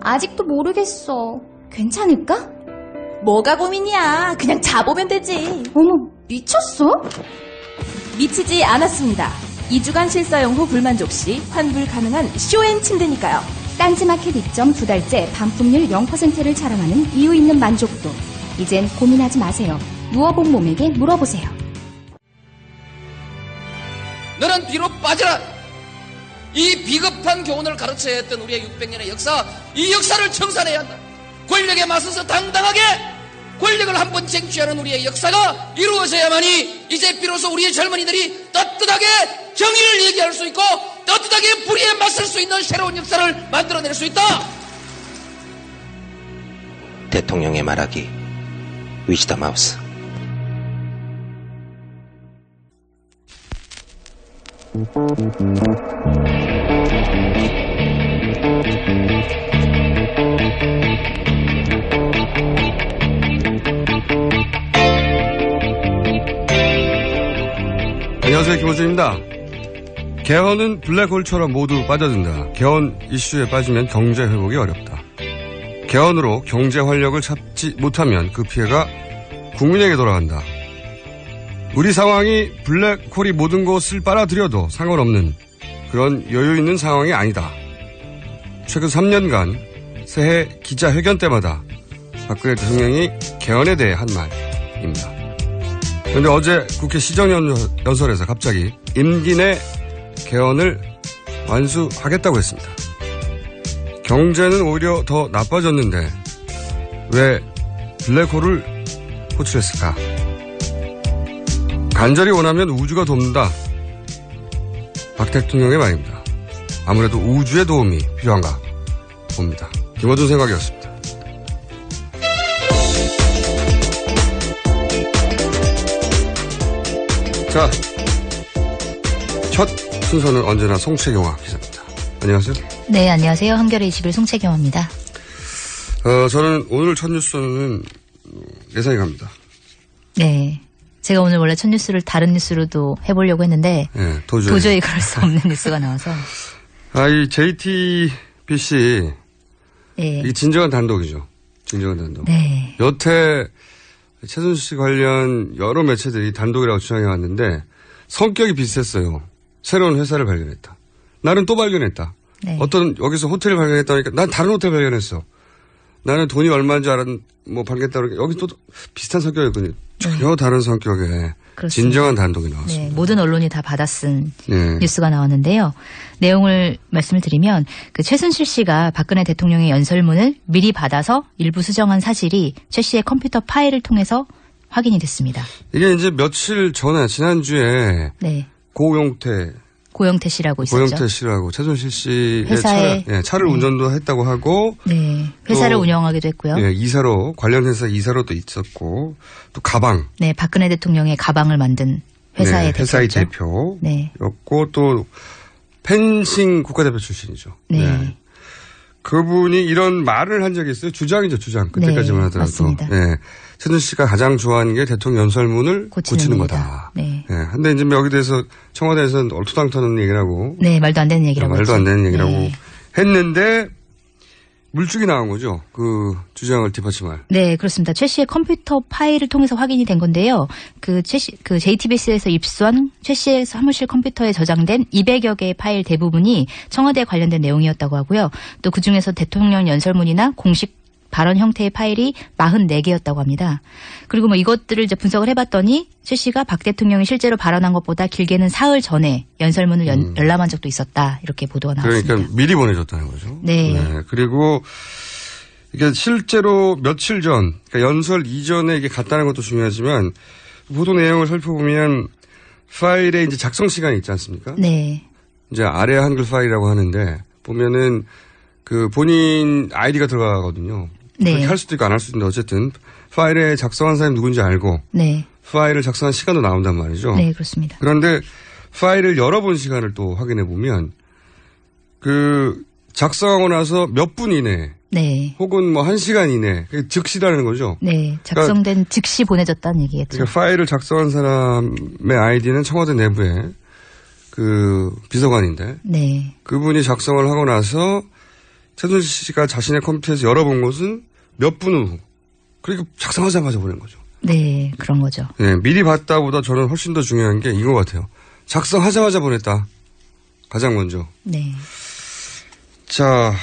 아직도 모르겠어. 괜찮을까? 뭐가 고민이야. 그냥 자보면 되지. 어머, 미쳤어? 미치지 않았습니다. 2주간 실사용 후 불만족 시 환불 가능한 쇼앤 침대니까요. 딴지마켓 입점 2달째 반품률 0%를 자랑하는 이유 있는 만족도. 이젠 고민하지 마세요. 누워본 몸에게 물어보세요. 너는 뒤로 빠져라. 이 비겁한 교훈을 가르쳐야 했던 우리의 600년의 역사, 이 역사를 청산해야 한다. 권력에 맞서서 당당하게 권력을 한번 쟁취하는 우리의 역사가 이루어져야만이 이제 비로소 우리의 젊은이들이 떳떳하게 정의를 얘기할 수 있고 떳떳하게 불의에 맞설 수 있는 새로운 역사를 만들어낼 수 있다. 대통령의 말하기 위즈덤 하우스. 안녕하세요, 김호준입니다. 개헌은 블랙홀처럼 모두 빠져든다. 개헌 이슈에 빠지면 경제 회복이 어렵다. 개헌으로 경제 활력을 찾지 못하면 그 피해가 국민에게 돌아간다. 우리 상황이 블랙홀이 모든 것을 빨아들여도 상관없는 그런 여유 있는 상황이 아니다. 최근 3년간 새해 기자회견 때마다 박근혜 대통령이 개헌에 대해 한 말입니다. 그런데 어제 국회 시정연설에서 갑자기 임기 내 개헌을 완수하겠다고 했습니다. 경제는 오히려 더 나빠졌는데 왜 블랙홀을 호출했을까? 간절히 원하면 우주가 돕는다. 박 대통령의 말입니다. 아무래도 우주의 도움이 필요한가 봅니다. 김어준 생각이었습니다. 자, 첫 순서는 언제나 송채경화 기자입니다. 안녕하세요. 네, 안녕하세요. 한겨레 21 송채경화입니다. 저는 오늘 첫 뉴스는 예상이 갑니다. 네. 제가 오늘 원래 첫 뉴스를 다른 뉴스로도 해보려고 했는데 네, 도저히 그럴 수 없는 뉴스가 나와서. 이 JTBC 네. 이게 진정한 단독이죠. 진정한 단독. 네. 여태 최순실 씨 관련 여러 매체들이 단독이라고 주장해 왔는데 성격이 비슷했어요. 새로운 회사를 발견했다. 나는 또 발견했다. 네. 어떤 여기서 호텔을 발견했다니까 난 다른 호텔 발견했어. 나는 돈이 얼마인 줄 발견했다. 여기 또 비슷한 성격이거든요. 전혀 다른 성격의 그렇습니다. 진정한 단독이 나왔습니다. 네, 모든 언론이 다 받아쓴 네. 뉴스가 나왔는데요. 내용을 말씀을 드리면 그 최순실 씨가 박근혜 대통령의 연설문을 미리 받아서 일부 수정한 사실이 최 씨의 컴퓨터 파일을 통해서 확인이 됐습니다. 이게 이제 며칠 전에 지난주에 네. 고영태 씨라고 있었죠. 고영태 씨라고 최순실 씨의 회사에 차를 네. 운전도 했다고 하고 네. 회사를 운영하기도 했고요. 네, 이사로 관련 회사 이사로도 있었고 또 가방. 네, 박근혜 대통령의 가방을 만든 회사의 네, 회사의 대표였고 네. 또 펜싱 국가대표 출신이죠. 네. 네. 그분이 이런 말을 한 적이 있어요. 주장이죠, 주장. 그때까지만 네, 하더라도. 맞습니다. 네. 최순실 씨가 가장 좋아하는 게 대통령 연설문을 고치는 거다. 네. 네. 근데 이제 여기 대해서 청와대에서는 얼토당토는 얘기를 하고. 네, 말도 안 되는 얘기라고. 말도 안 되는 얘기라고 네. 했는데 물증이 나온 거죠. 그 주장을 뒷받침할. 네, 그렇습니다. 최 씨의 컴퓨터 파일을 통해서 확인이 된 건데요. 그 JTBC에서 입수한 최 씨의 사무실 컴퓨터에 저장된 200여 개의 파일 대부분이 청와대에 관련된 내용이었다고 하고요. 또 그중에서 대통령 연설문이나 공식 발언 형태의 파일이 44개였다고 합니다. 그리고 이것들을 이제 분석을 해봤더니 최 씨가 박 대통령이 실제로 발언한 것보다 길게는 사흘 전에 연설문을 열람한 적도 있었다. 이렇게 보도가 나왔습니다. 그러니까 미리 보내줬다는 거죠. 네. 네. 그리고 이게 실제로 며칠 전, 그러니까 연설 이전에 이게 갔다는 것도 중요하지만 보도 내용을 살펴보면 파일에 이제 작성 시간이 있지 않습니까? 네. 이제 아래 한글 파일이라고 하는데 보면은 그 본인 아이디가 들어가거든요. 네. 그렇게 할 수도 있고 안 할 수도 있는데 어쨌든 파일에 작성한 사람이 누군지 알고 네. 파일을 작성한 시간도 나온단 말이죠. 네, 그렇습니다. 그런데 파일을 열어본 시간을 또 확인해 보면 그 작성하고 나서 몇 분 이내 네. 혹은 1시간 이내 즉시라는 거죠. 네. 작성된 그러니까, 즉시 보내졌다는 얘기겠죠. 그러니까 파일을 작성한 사람의 아이디는 청와대 내부에 그 비서관인데 네. 그분이 작성을 하고 나서 최순실 씨가 자신의 컴퓨터에서 열어본 것은 몇 분 후. 그러니까 작성하자마자 보낸 거죠. 네, 그런 거죠. 네, 미리 봤다보다 저는 훨씬 더 중요한 게 이거 같아요. 작성하자마자 보냈다. 가장 먼저. 네. 자,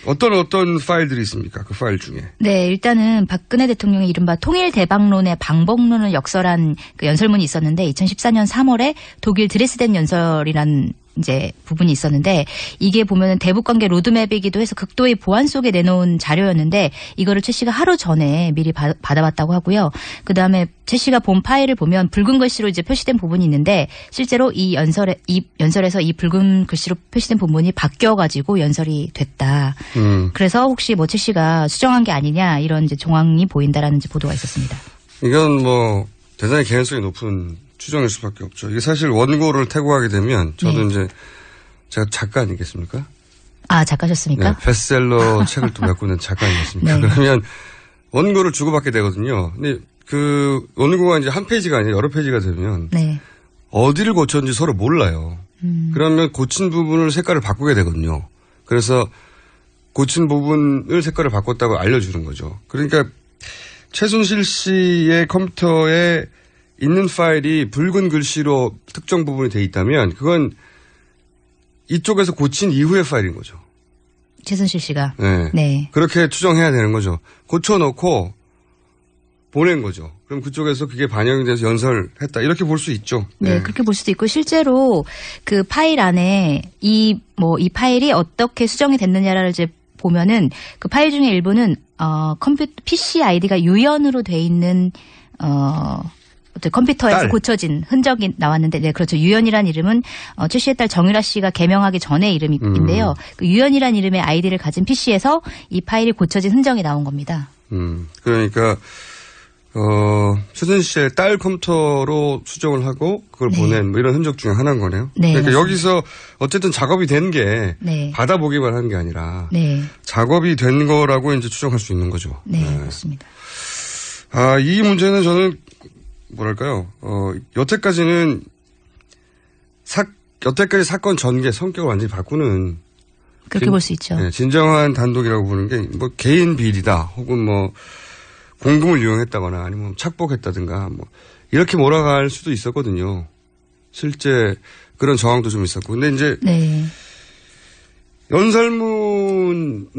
어떤 파일들이 있습니까? 그 파일 중에. 네, 일단은 박근혜 대통령의 이른바 통일대박론의 방법론을 역설한 그 연설문이 있었는데 2014년 3월에 독일 드레스덴 연설이란 이제 부분이 있었는데 이게 보면은 대북관계 로드맵이기도 해서 극도의 보안 속에 내놓은 자료였는데 이거를 최 씨가 하루 전에 미리 받아봤다고 하고요. 그다음에 최 씨가 본 파일을 보면 붉은 글씨로 이제 표시된 부분이 있는데 실제로 이 연설에서 이 붉은 글씨로 표시된 부분이 바뀌어가지고 연설이 됐다. 그래서 혹시 뭐 최 씨가 수정한 게 아니냐 이런 이제 정황이 보인다라는 이제 보도가 있었습니다. 이건 뭐 대단히 개연성이 높은 추정일 수밖에 없죠. 이게 사실 원고를 태고하게 되면 저도 이제 제가 작가 아니겠습니까? 아, 작가셨습니까? 네, 베스트셀러 책을 또 갖고 있는 작가 아니겠습니까? 네. 그러면 원고를 주고받게 되거든요. 근데 그 원고가 이제 한 페이지가 아니라 여러 페이지가 되면 네. 어디를 고쳤는지 서로 몰라요. 그러면 고친 부분을 색깔을 바꾸게 되거든요. 그래서 고친 부분을 색깔을 바꿨다고 알려주는 거죠. 그러니까 최순실 씨의 컴퓨터에 있는 파일이 붉은 글씨로 특정 부분이 돼 있다면 그건 이쪽에서 고친 이후의 파일인 거죠. 최순실 씨가. 네. 네. 그렇게 추정해야 되는 거죠. 고쳐놓고 보낸 거죠. 그럼 그쪽에서 그게 반영이 돼서 연설했다. 이렇게 볼 수 있죠. 네, 그렇게 볼 수도 있고 실제로 그 파일 안에 이 파일이 어떻게 수정이 됐느냐를 이제 보면은 그 파일 중에 일부는 컴퓨터 PC 아이디가 유연으로 돼 있는 컴퓨터에서 딸. 고쳐진 흔적이 나왔는데, 네, 그렇죠. 유연이란 이름은 최 씨의 딸 정유라 씨가 개명하기 전의 이름인데요. 그 유연이란 이름의 아이디를 가진 PC에서 이 파일이 고쳐진 흔적이 나온 겁니다. 그러니까 최순실 씨의 딸 컴퓨터로 수정을 하고 그걸 보낸 뭐 이런 흔적 중에 하나인 거네요. 네, 그러니까 맞습니다. 여기서 어쨌든 작업이 된 게 네. 받아보기만 한 게 아니라 네. 작업이 된 거라고 이제 추정할 수 있는 거죠. 네, 그렇습니다. 이 문제는 저는 뭐랄까요? 여태까지 사건 전개 성격을 완전히 바꾸는 그렇게 볼 수 있죠. 네, 진정한 단독이라고 보는 게 뭐 개인 비리다 혹은 뭐 공금을 이용했다거나 아니면 착복했다든가 뭐 이렇게 몰아갈 수도 있었거든요. 실제 그런 정황도 좀 있었고. 근데 이제 네. 연설문을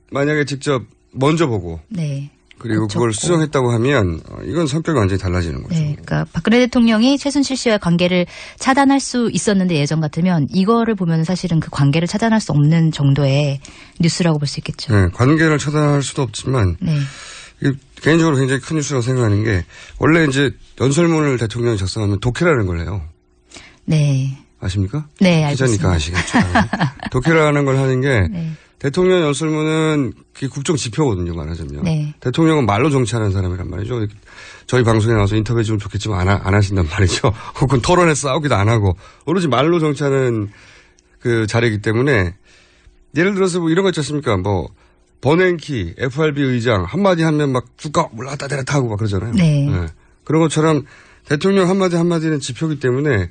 만약에 직접 먼저 보고 네. 그리고 고쳤고. 그걸 수정했다고 하면 이건 성격이 완전히 달라지는 거죠. 네, 그러니까 박근혜 대통령이 최순실 씨와의 관계를 차단할 수 있었는데 예전 같으면 이거를 보면 사실은 그 관계를 차단할 수 없는 정도의 뉴스라고 볼 수 있겠죠. 네, 관계를 차단할 수도 없지만 네. 개인적으로 굉장히 큰 뉴스라고 생각하는 게 원래 이제 연설문을 대통령이 작성하면 독해라는 걸 해요. 네. 아십니까? 네, 알고 기자니까 있습니다. 아시겠죠. 독해라는 걸 하는 게 네. 대통령 연설문은 그게 국정 지표거든요, 말하자면. 네. 대통령은 말로 정치하는 사람이란 말이죠. 저희 방송에 나와서 인터뷰해 주면 좋겠지만 안 하신단 말이죠. 혹은 토론에 싸우기도 안 하고 오로지 말로 정치하는 그 자리이기 때문에 예를 들어서 뭐 이런 거 있지 않습니까? 뭐 버냉키, FRB 의장 한마디 하면 막 쭉 올라갔다 내렸다 하고 막 그러잖아요. 네. 그런 것처럼 대통령 한마디는 지표기 때문에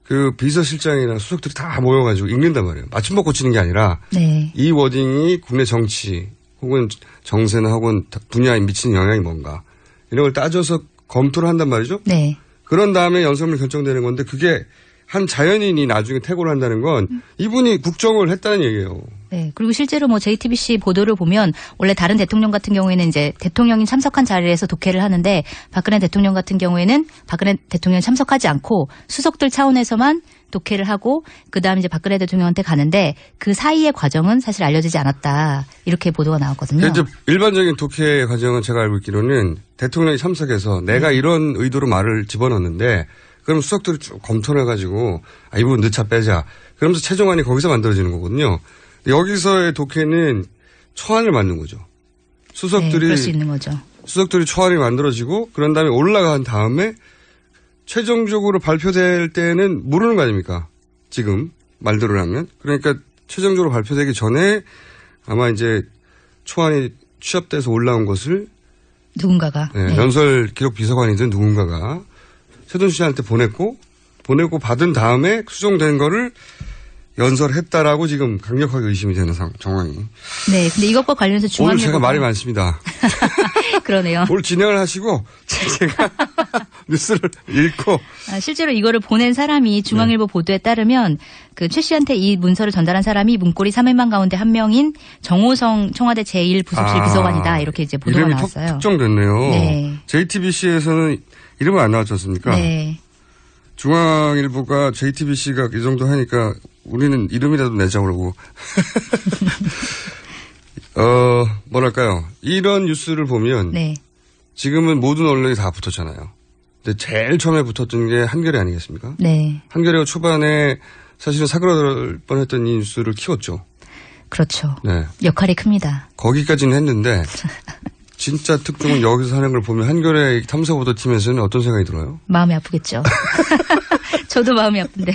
그 비서실장이나 수석들이 다 모여가지고 읽는단 말이에요. 맞춤법 고치는 게 아니라 네. 이 워딩이 국내 정치 혹은 정세나 혹은 분야에 미치는 영향이 뭔가 이런 걸 따져서 검토를 한단 말이죠. 네. 그런 다음에 연설문이 결정되는 건데 그게 한 자연인이 나중에 퇴고를 한다는 건 이분이 국정을 했다는 얘기예요. 네. 그리고 실제로 뭐 JTBC 보도를 보면 원래 다른 대통령 같은 경우에는 이제 대통령이 참석한 자리에서 독해를 하는데 박근혜 대통령 같은 경우에는 박근혜 대통령이 참석하지 않고 수석들 차원에서만 독해를 하고 그다음 이제 박근혜 대통령한테 가는데 그 사이의 과정은 사실 알려지지 않았다. 이렇게 보도가 나왔거든요. 이제 일반적인 독해 과정은 제가 알고 있기로는 대통령이 참석해서 내가 이런 의도로 말을 집어넣는데 그럼 수석들이 쭉 검토를 해가지고 이 부분 늦차 빼자. 그러면서 최종안이 거기서 만들어지는 거거든요. 여기서의 독해는 초안을 만든 거죠. 수석들이 네, 그럴 수 있는 거죠. 수석들이 초안이 만들어지고 그런 다음에 올라간 다음에 최종적으로 발표될 때는 모르는 거 아닙니까? 지금 말대로 하면. 그러니까 최종적으로 발표되기 전에 아마 이제 초안이 취합돼서 올라온 것을 누군가가. 네, 네. 연설 기록 비서관이든 누군가가 최순실 씨한테 보내고 받은 다음에 수정된 거를 연설했다라고 지금 강력하게 의심이 되는 정황이. 네. 근데 이것과 관련해서 오늘 제가 중앙일보가 말이 많습니다. 그러네요. 오늘 진행을 하시고 제가 뉴스를 읽고 실제로 이거를 보낸 사람이 중앙일보 보도에 따르면 그 최 씨한테 이 문서를 전달한 사람이 문고리 3인방 가운데 한 명인 정호성 청와대 제1부속실 비서관이다. 이렇게 이제 보도가 이름이 나왔어요. 특정됐네요. 네. JTBC에서는 이름은 안 나왔지 않습니까? 네. 중앙일보가 JTBC가 이 정도 하니까 우리는 이름이라도 내자고 그러고. 뭐랄까요. 이런 뉴스를 보면 네. 지금은 모든 언론이 다 붙었잖아요. 근데 제일 처음에 붙었던 게 한겨레 아니겠습니까? 네. 한겨레가 초반에 사실은 사그라들 뻔했던 이 뉴스를 키웠죠. 그렇죠. 네. 역할이 큽니다. 거기까지는 했는데 진짜 특종은 여기서 하는 걸 보면 한겨레 탐사보도 팀에서는 어떤 생각이 들어요? 마음이 아프겠죠. 저도 마음이 아픈데.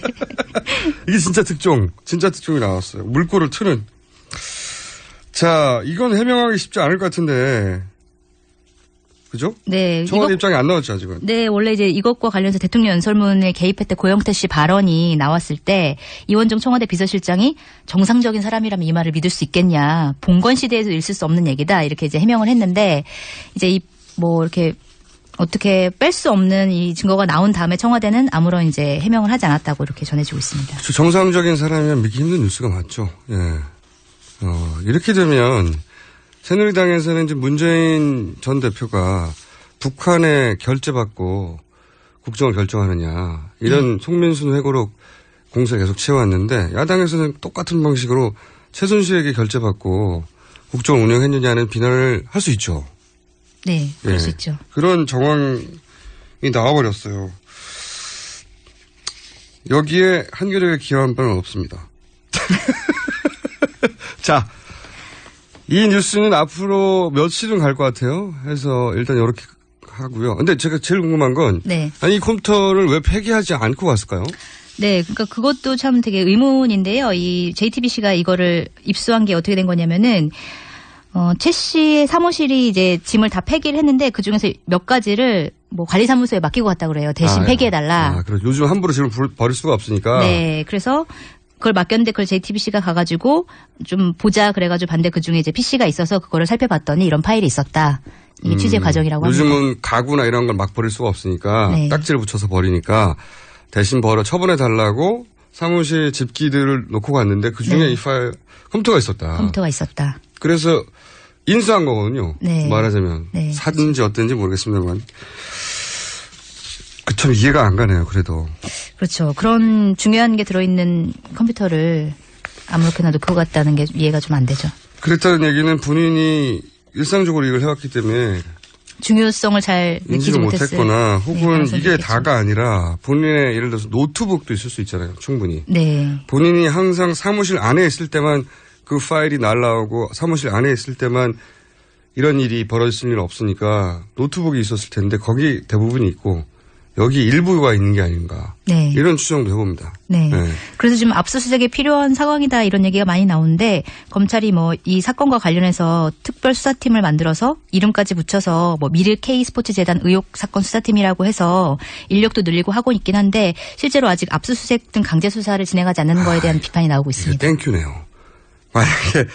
이게 진짜 특종이 나왔어요. 물꼬를 트는. 자, 이건 해명하기 쉽지 않을 것 같은데. 그죠? 네. 청와대 입장이 안 나왔죠, 아직은. 네, 원래 이제 이것과 관련해서 대통령 연설문에 개입했던 고영태 씨 발언이 나왔을 때 이원종 청와대 비서실장이 정상적인 사람이라면 이 말을 믿을 수 있겠냐. 봉건 시대에도 있을 수 없는 얘기다. 이렇게 이제 해명을 했는데 이제 이렇게 어떻게 뺄 수 없는 이 증거가 나온 다음에 청와대는 아무런 이제 해명을 하지 않았다고 이렇게 전해지고 있습니다. 정상적인 사람이면 믿기 힘든 뉴스가 맞죠. 예. 이렇게 되면 새누리당에서는 이제 문재인 전 대표가 북한에 결재받고 국정을 결정하느냐 이런 송민순 회고록 공세 계속 채워왔는데 야당에서는 똑같은 방식으로 최순실에게 결재받고 국정을 운영했느냐는 비난을 할 수 있죠. 네, 그럴 수 있죠. 그런 정황이 나와버렸어요. 여기에 한겨레가 기여한 바는 없습니다. 자, 이 뉴스는 앞으로 며칠은 갈 것 같아요. 해서 일단 이렇게 하고요. 근데 제가 제일 궁금한 건 네. 아니 이 컴퓨터를 왜 폐기하지 않고 갔을까요? 네, 그러니까 그것도 참 되게 의문인데요. 이 JTBC가 이거를 입수한 게 어떻게 된 거냐면은 최 씨의 사무실이 이제 짐을 다 폐기를 했는데 그 중에서 몇 가지를 관리사무소에 맡기고 갔다 그래요. 대신 폐기해달라. 그래. 요즘 함부로 짐을 버릴 수가 없으니까. 네, 그래서 그걸 맡겼는데 그걸 JTBC가 가가지고 좀 보자 그래가지고 봤는데 그 중에 이제 PC가 있어서 그거를 살펴봤더니 이런 파일이 있었다. 이게 취재 과정이라고 합니다. 요즘은 가구나 이런 걸 막 버릴 수가 없으니까 네. 딱지를 붙여서 버리니까 대신 처분해달라고 사무실 집기들을 놓고 갔는데 그 중에 네. 이 파일 컴퓨터가 있었다. 컴퓨터가 있었다. 그래서 인수한 거거든요. 네. 말하자면. 네. 사든지 어땠는지 모르겠습니다만. 참 이해가 안 가네요. 그래도. 그렇죠. 그런 중요한 게 들어있는 컴퓨터를 아무렇게나 놓고 갔다는 게 이해가 좀 안 되죠. 그랬다는 얘기는 본인이 일상적으로 이걸 해왔기 때문에 중요성을 잘 느끼지 인지를 못했어요. 못했거나 혹은 네, 이게 있겠죠. 다가 아니라 본인의 예를 들어서 노트북도 있을 수 있잖아요. 충분히. 네. 본인이 항상 사무실 안에 있을 때만 그 파일이 날라오고 사무실 안에 있을 때만 이런 일이 벌어질 일은 없으니까 노트북이 있었을 텐데 거기 대부분이 있고 여기 일부가 있는 게 아닌가. 네. 이런 추정도 해봅니다. 네. 네. 그래서 지금 압수수색이 필요한 상황이다 이런 얘기가 많이 나오는데 검찰이 이 사건과 관련해서 특별수사팀을 만들어서 이름까지 붙여서 미르 K스포츠재단 의혹 사건 수사팀이라고 해서 인력도 늘리고 하고 있긴 한데 실제로 아직 압수수색 등 강제 수사를 진행하지 않는 거에 대한 비판이 나오고 있습니다. 땡큐네요. 만약에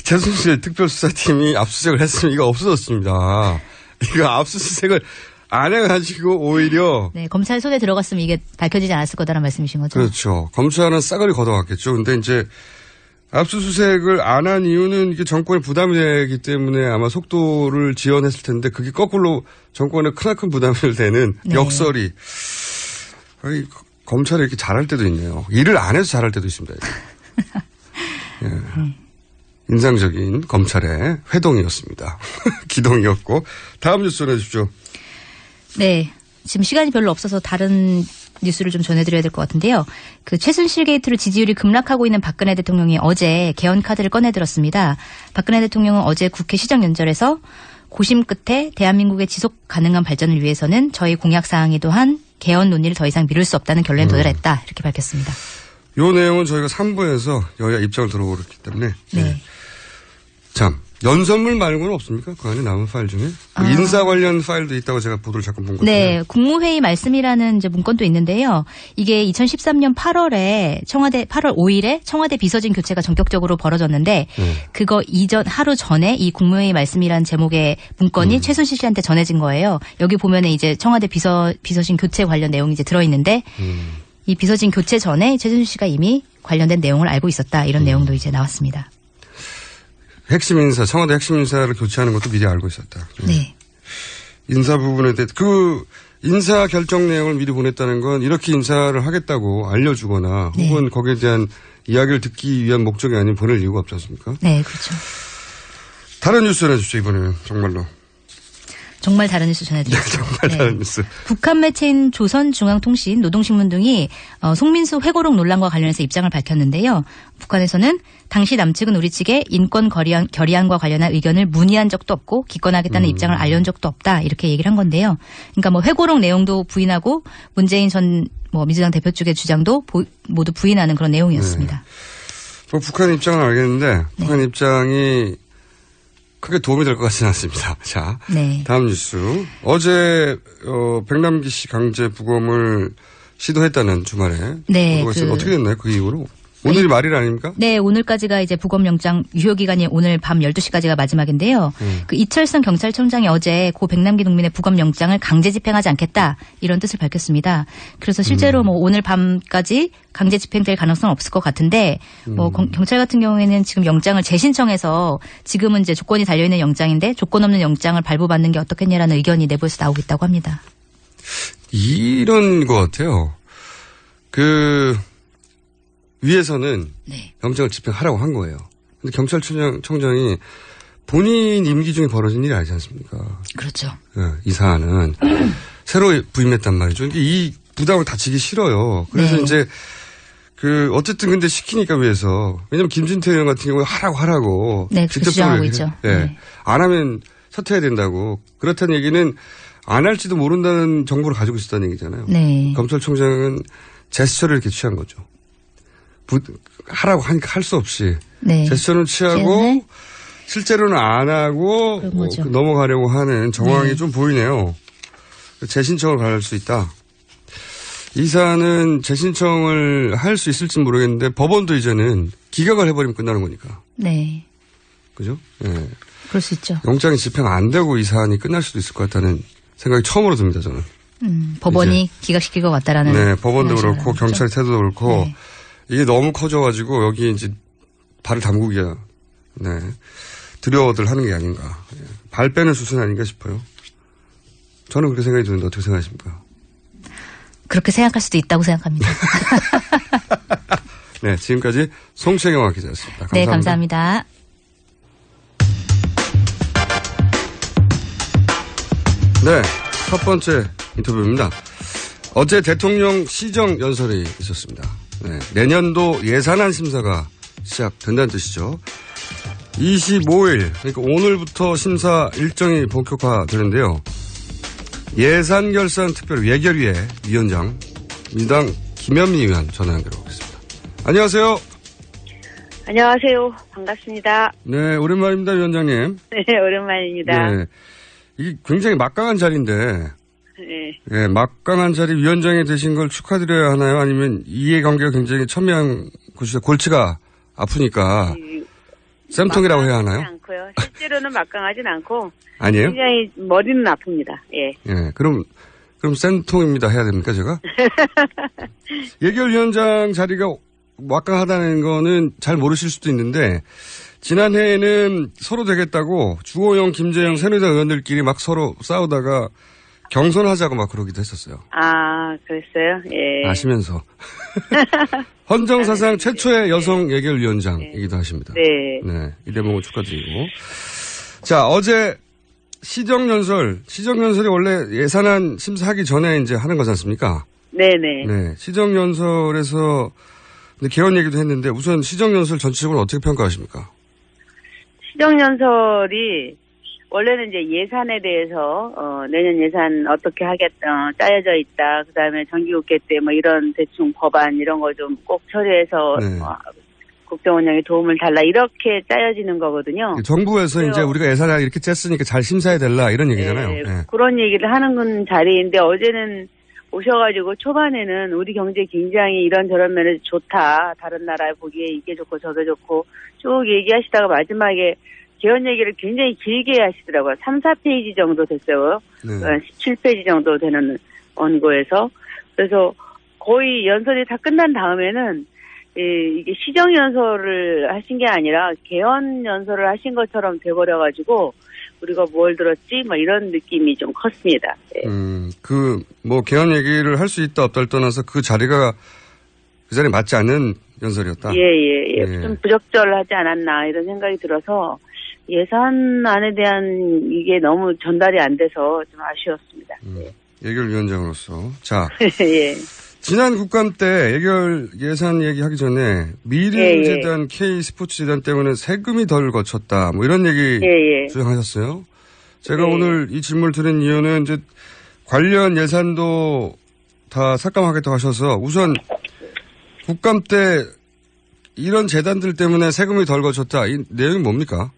최순실 특별수사팀이 압수수색을 했으면 이거 없어졌습니다. 이거 압수수색을 안 해가지고 오히려. 네, 검찰 손에 들어갔으면 이게 밝혀지지 않았을 거다라는 말씀이신 거죠? 그렇죠. 검찰은 싸그리 걷어갔겠죠. 근데 이제 압수수색을 안 한 이유는 이게 정권에 부담이 되기 때문에 아마 속도를 지연했을 텐데 그게 거꾸로 정권에 크나큰 부담이 되는 네. 역설이. 아니, 검찰이 이렇게 잘할 때도 있네요. 일을 안 해서 잘할 때도 있습니다. 예. 인상적인 검찰의 회동이었습니다. 기동이었고. 다음 뉴스 전해주십시오. 네. 지금 시간이 별로 없어서 다른 뉴스를 좀 전해드려야 될 것 같은데요. 그 최순실 게이트로 지지율이 급락하고 있는 박근혜 대통령이 어제 개헌 카드를 꺼내들었습니다. 박근혜 대통령은 어제 국회 시정연설에서 고심 끝에 대한민국의 지속 가능한 발전을 위해서는 저희 공약사항이도 한 개헌 논의를 더 이상 미룰 수 없다는 결론에 도달했다. 이렇게 밝혔습니다. 이 내용은 저희가 3부에서 여야 입장을 들어보기 때문에. 네. 참. 연설문 말고는 없습니까? 그 안에 남은 파일 중에? 인사 관련 파일도 있다고 제가 보도를 잠깐 본 것 같아요. 네, 국무회의 말씀이라는 이제 문건도 있는데요. 이게 2013년 8월에 8월 5일에 청와대 비서진 교체가 전격적으로 벌어졌는데 그거 이전 하루 전에 이 국무회의 말씀이라는 제목의 문건이 최순실 씨한테 전해진 거예요. 여기 보면은 이제 청와대 비서진 교체 관련 내용이 이제 들어있는데 이 비서진 교체 전에 최순실 씨가 이미 관련된 내용을 알고 있었다. 이런 내용도 이제 나왔습니다. 핵심 인사, 청와대 핵심 인사를 교체하는 것도 미리 알고 있었다. 네. 인사 부분에 대해 그 인사 결정 내용을 미리 보냈다는 건 이렇게 인사를 하겠다고 알려주거나 네. 혹은 거기에 대한 이야기를 듣기 위한 목적이 아닌 보낼 이유가 없지 않습니까? 네, 그렇죠. 다른 뉴스 전해주십시오, 이번에는. 정말로. 정말 다른 뉴스 전해드리겠습니다. 정말 다른 뉴스. 북한 매체인 조선중앙통신, 노동신문 등이 송민수 회고록 논란과 관련해서 입장을 밝혔는데요. 북한에서는 당시 남측은 우리 측에 인권 결의안과 관련한 의견을 문의한 적도 없고 기권하겠다는 입장을 알려준 적도 없다. 이렇게 얘기를 한 건데요. 그러니까 뭐 회고록 내용도 부인하고 문재인 전 민주당 대표 측의 주장도 모두 부인하는 그런 내용이었습니다. 네. 뭐 북한 입장은 알겠는데 북한 입장이 크게 도움이 될 것 같지는 않습니다. 자, 네. 다음 뉴스. 어제 백남기 씨 강제 부검을 시도했다는 주말에. 네. 어떻게 됐나요? 그 이후로? 오늘이 말일 아닙니까? 네, 오늘까지가 이제 부검영장 유효기간이 오늘 밤 12시까지가 마지막인데요. 그 이철성 경찰청장이 어제 고 백남기 농민의 부검영장을 강제 집행하지 않겠다 이런 뜻을 밝혔습니다. 그래서 실제로 뭐 오늘 밤까지 강제 집행될 가능성은 없을 것 같은데 뭐 경찰 같은 경우에는 지금 영장을 재신청해서 지금은 이제 조건이 달려있는 영장인데 조건 없는 영장을 발부받는 게 어떻겠냐라는 의견이 내부에서 나오고 있다고 합니다. 이런 것 같아요. 위에서는 네. 영장을 집행하라고 한 거예요. 근데 경찰청장이 본인 임기 중에 벌어진 일이 아니지 않습니까? 그렇죠. 이 사안은 새로 부임했단 말이죠. 이 부담을 다치기 싫어요. 그래서 네. 이제 어쨌든 근데 시키니까 위해서 왜냐면 김진태 의원 같은 경우에 하라고 네, 그렇게 주장하고 있죠. 네. 네. 안 하면 사퇴해야 된다고. 그렇다는 얘기는 안 할지도 모른다는 정보를 가지고 있었다는 얘기잖아요. 네. 검찰총장은 제스처를 이렇게 취한 거죠. 하라고 하니까 할 수 없이 네. 제스처는 취하고 실제로는 안 하고 넘어가려고 하는 정황이 좀 보이네요. 재신청을 갈 수 있다. 이 사안은 재신청을 할 수 있을지 모르겠는데 법원도 이제는 기각을 해버리면 끝나는 거니까. 네. 그죠? 예. 그럴 수 있죠. 영장이 집행 안 되고 이 사안이 끝날 수도 있을 것 같다는 생각이 처음으로 듭니다, 저는. 법원이 기각시킬 것 같다라는. 네, 법원도 그렇고 경찰의 태도도 그렇고 네. 이게 너무 커져가지고 여기 이제 발을 담그기가 두려워들 하는 게 아닌가. 발 빼는 수순 아닌가 싶어요. 저는 그렇게 생각이 드는데 어떻게 생각하십니까? 그렇게 생각할 수도 있다고 생각합니다. 네, 지금까지 송채경화 기자였습니다. 감사합니다. 네, 감사합니다. 네, 첫 번째 인터뷰입니다. 어제 대통령 시정연설이 있었습니다. 네, 내년도 예산안 심사가 시작된다는 뜻이죠. 25일, 그러니까 오늘부터 심사 일정이 본격화되는데요. 예산결산특별 예결위의 위원장, 민주당 김현미 의원 전화 연결하겠습니다. 안녕하세요. 안녕하세요. 반갑습니다. 네, 오랜만입니다, 위원장님. 네, 오랜만입니다. 네, 이게 굉장히 막강한 자리인데, 네. 네, 막강한 자리 위원장이 되신 걸 축하드려야 하나요? 아니면 이해관계가 굉장히 첨예한 곳이죠. 골치가 아프니까 쌤통이라고 해야 하나요? 않고요. 실제로는 막강하진 않고 아니에요? 굉장히 머리는 아픕니다. 예. 예, 그럼 쌤통입니다 해야 됩니까 제가? 예결위원장 자리가 막강하다는 거는 잘 모르실 수도 있는데 지난해에는 서로 되겠다고 주호영, 김재영 새누리당 의원들끼리 막 서로 싸우다가 경선하자고 막 그러기도 했었어요. 아, 그랬어요? 예. 아시면서. 헌정사상 최초의 여성 예결위원장이기도 하십니다. 네. 네. 이 대목을 축하드리고. 자, 어제 시정연설이 원래 예산안 심사하기 전에 이제 하는 거지 않습니까? 네네. 네. 시정연설에서 개헌 얘기도 했는데 우선 시정연설 전체적으로 어떻게 평가하십니까? 시정연설이 원래는 이제 예산에 대해서 내년 예산 어떻게 짜여져 있다. 그다음에 정기국회 때 뭐 이런 대충 법안 이런 거 좀 꼭 처리해서 네. 국정 운영에 도움을 달라 이렇게 짜여지는 거거든요. 정부에서 이제 우리가 예산을 이렇게 짰으니까 잘 심사해야 될라 이런 얘기잖아요. 네, 네. 그런 얘기를 하는 자리인데 어제는 오셔가지고 초반에는 우리 경제 굉장히 이런저런 면에서 좋다. 다른 나라에 보기에 이게 좋고 저게 좋고 쭉 얘기하시다가 마지막에 개헌 얘기를 굉장히 길게 하시더라고요. 3, 4페이지 정도 됐어요. 네. 17페이지 정도 되는 원고에서. 그래서 거의 연설이 다 끝난 다음에는 이게 시정연설을 하신 게 아니라 개헌 연설을 하신 것처럼 돼버려가지고 우리가 뭘 들었지? 뭐 이런 느낌이 좀 컸습니다. 네. 개헌 얘기를 할 수 있다 없다를 떠나서 그 자리가 그 자리에 맞지 않는 연설이었다? 예. 좀 부적절하지 않았나 이런 생각이 들어서 예산안에 대한 이게 너무 전달이 안 돼서 좀 아쉬웠습니다. 예결위원장으로서. 자. 예. 지난 국감 때 예산 얘기하기 전에 미르재단 K스포츠재단 때문에 세금이 덜 거쳤다. 뭐 이런 얘기 주장하셨어요. 제가 오늘 이 질문을 드린 이유는 이제 관련 예산도 다 삭감하겠다고 하셔서 우선 국감 때 이런 재단들 때문에 세금이 덜 거쳤다. 이 내용이 뭡니까?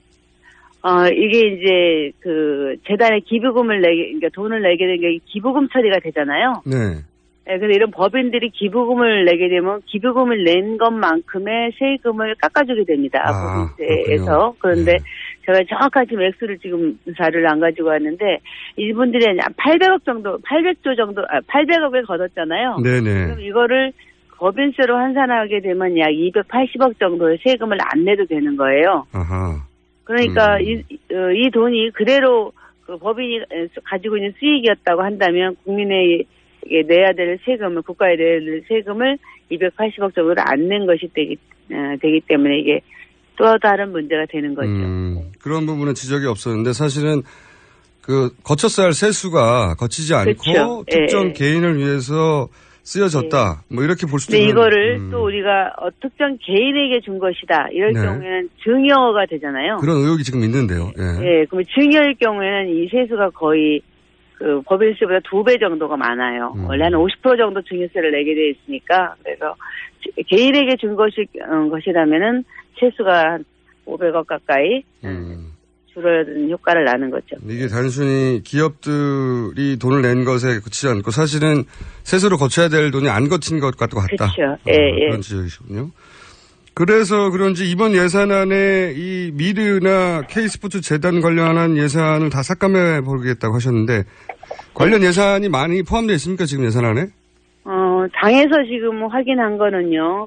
이게 이제 그 재단에 그러니까 돈을 내게 된 게 기부금 처리가 되잖아요. 네. 네, 근데 이런 법인들이 기부금을 내게 되면 기부금을 낸 것만큼의 세금을 깎아주게 됩니다. 법인세에서. 그런데 제가 정확한 지금 액수를 지금 자료를 안 가지고 왔는데 이분들이 800억 정도, 800조 정도, 800억을 걷었잖아요. 네네. 그럼 이거를 법인세로 환산하게 되면 약 280억 정도의 세금을 안 내도 되는 거예요. 아하. 그러니까 이 돈이 그대로 그 법인이 가지고 있는 수익이었다고 한다면 국민의 내야 될 세금을, 국가에 내야 될 세금을 280억 정도를 안 낸 것이 되기 때문에 이게 또 다른 문제가 되는 거죠. 그런 부분은 지적이 없었는데 사실은 거쳤어야 할 세수가 거치지 않고 그렇죠. 특정 개인을 위해서 쓰여졌다. 뭐 이렇게 볼 수도 있는. 있는. 이거를 또 우리가 특정 개인에게 준 것이다. 이럴 경우에는 증여가 되잖아요. 그런 의혹이 지금 있는데요. 그럼 증여일 경우에는 이 세수가 거의 그 법인세보다 2배 정도가 많아요. 원래 한 50% 정도 증여세를 내게 돼 있으니까. 그래서 개인에게 준 것이라면은 세수가 한 500억 가까이 줄어든 효과를 나는 거죠. 이게 단순히 기업들이 돈을 낸 것에 그치지 않고 사실은 세수로 거쳐야 될 돈이 안 거친 것 같다. 그렇죠. 그런 지적이시군요. 그래서 그런지 이번 예산안에 이 미르나 K스포츠 재단 관련한 예산을 다 삭감해 보겠다고 하셨는데 관련 예산이 많이 포함되어 있습니까 지금 예산안에? 당에서 지금 확인한 거는요,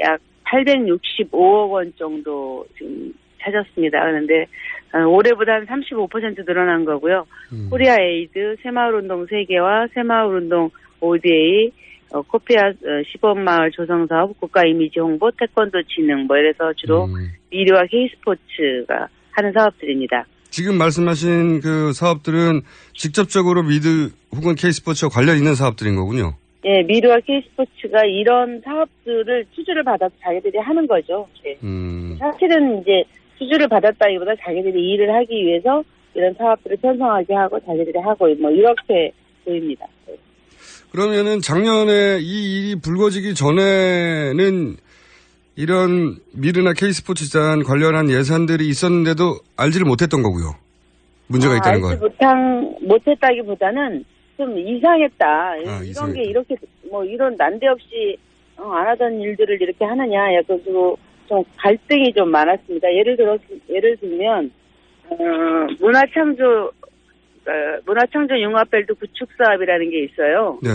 약 865억 원 정도 지금 찾았습니다. 그런데 올해보다 한 35% 늘어난 거고요. 코리아 에이드, 새마을운동 세계와 새마을운동 ODA, 코피아 시범마을 조성사업, 국가 이미지 홍보, 태권도 진흥 뭐 이래서 주로 미르와 K스포츠가 하는 사업들입니다. 지금 말씀하신 그 사업들은 직접적으로 미르 혹은 K스포츠와 관련 있는 사업들인 거군요. 네, 미르와 K스포츠가 이런 사업들을 수주를 받아서 자기들이 하는 거죠. 네. 사실은 이제 수주를 받았다기보다 자기들이 일을 하기 위해서 이런 사업들을 편성하게 하고 자기들이 하고 뭐 이렇게 보입니다. 네. 그러면은 작년에 이 일이 불거지기 전에는 이런 미르나 K스포츠단 관련한 예산들이 있었는데도 알지를 못했던 거고요. 문제가 있다는 걸. 알지 못했다기보다는 좀 이상했다. 이런 게 이렇게 뭐 이런 난데없이 안 하던 일들을 이렇게 하느냐. 약간 좀 갈등이 좀 많았습니다. 예를 들면 문화창조 융합벨트 구축 사업이라는 게 있어요. 네.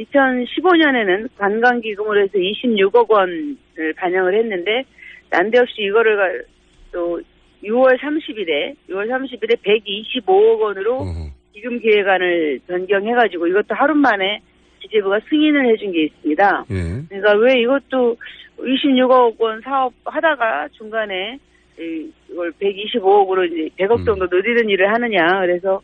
2015년에는 관광기금으로 해서 26억 원을 반영을 했는데 난데없이 이거를 또 6월 30일에 125억 원으로 기금 계획안을 변경해가지고 이것도 하루 만에 기재부가 승인을 해준 게 있습니다. 그러니까 왜 이것도 26억 원 사업 하다가 중간에 이걸 125억으로 이제 100억 정도 늘리는 일을 하느냐. 그래서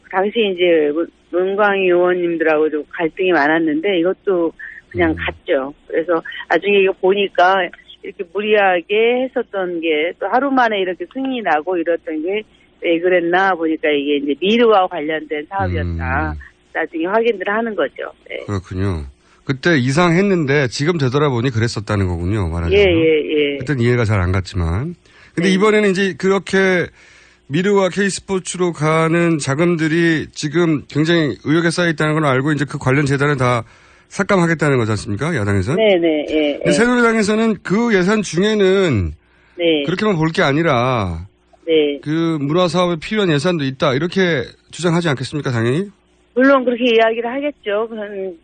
당시 이제 문광희 의원님들하고 좀 갈등이 많았는데 이것도 그냥 갔죠. 그래서 나중에 이거 보니까 이렇게 무리하게 했었던 게 또 하루 만에 이렇게 승인이 나고 이랬던 게 왜 그랬나 보니까 이게 이제 미르와 관련된 사업이었다. 나중에 확인을 하는 거죠. 네. 그렇군요. 그때 이상했는데 지금 되돌아보니 그랬었다는 거군요. 말하자면. 예. 그때는 이해가 잘 안 갔지만. 근데 이번에는 이제 그렇게 미르와 K스포츠로 가는 자금들이 지금 굉장히 의혹에 쌓여 있다는 걸 알고 이제 그 관련 재단을 다 삭감하겠다는 거지 않습니까? 야당에서는. 네네. 예. 새누리당에서는 그 예산 중에는 네. 그렇게만 볼 게 아니라 네. 그 문화 사업에 필요한 예산도 있다 이렇게 주장하지 않겠습니까? 당연히. 물론 그렇게 이야기를 하겠죠.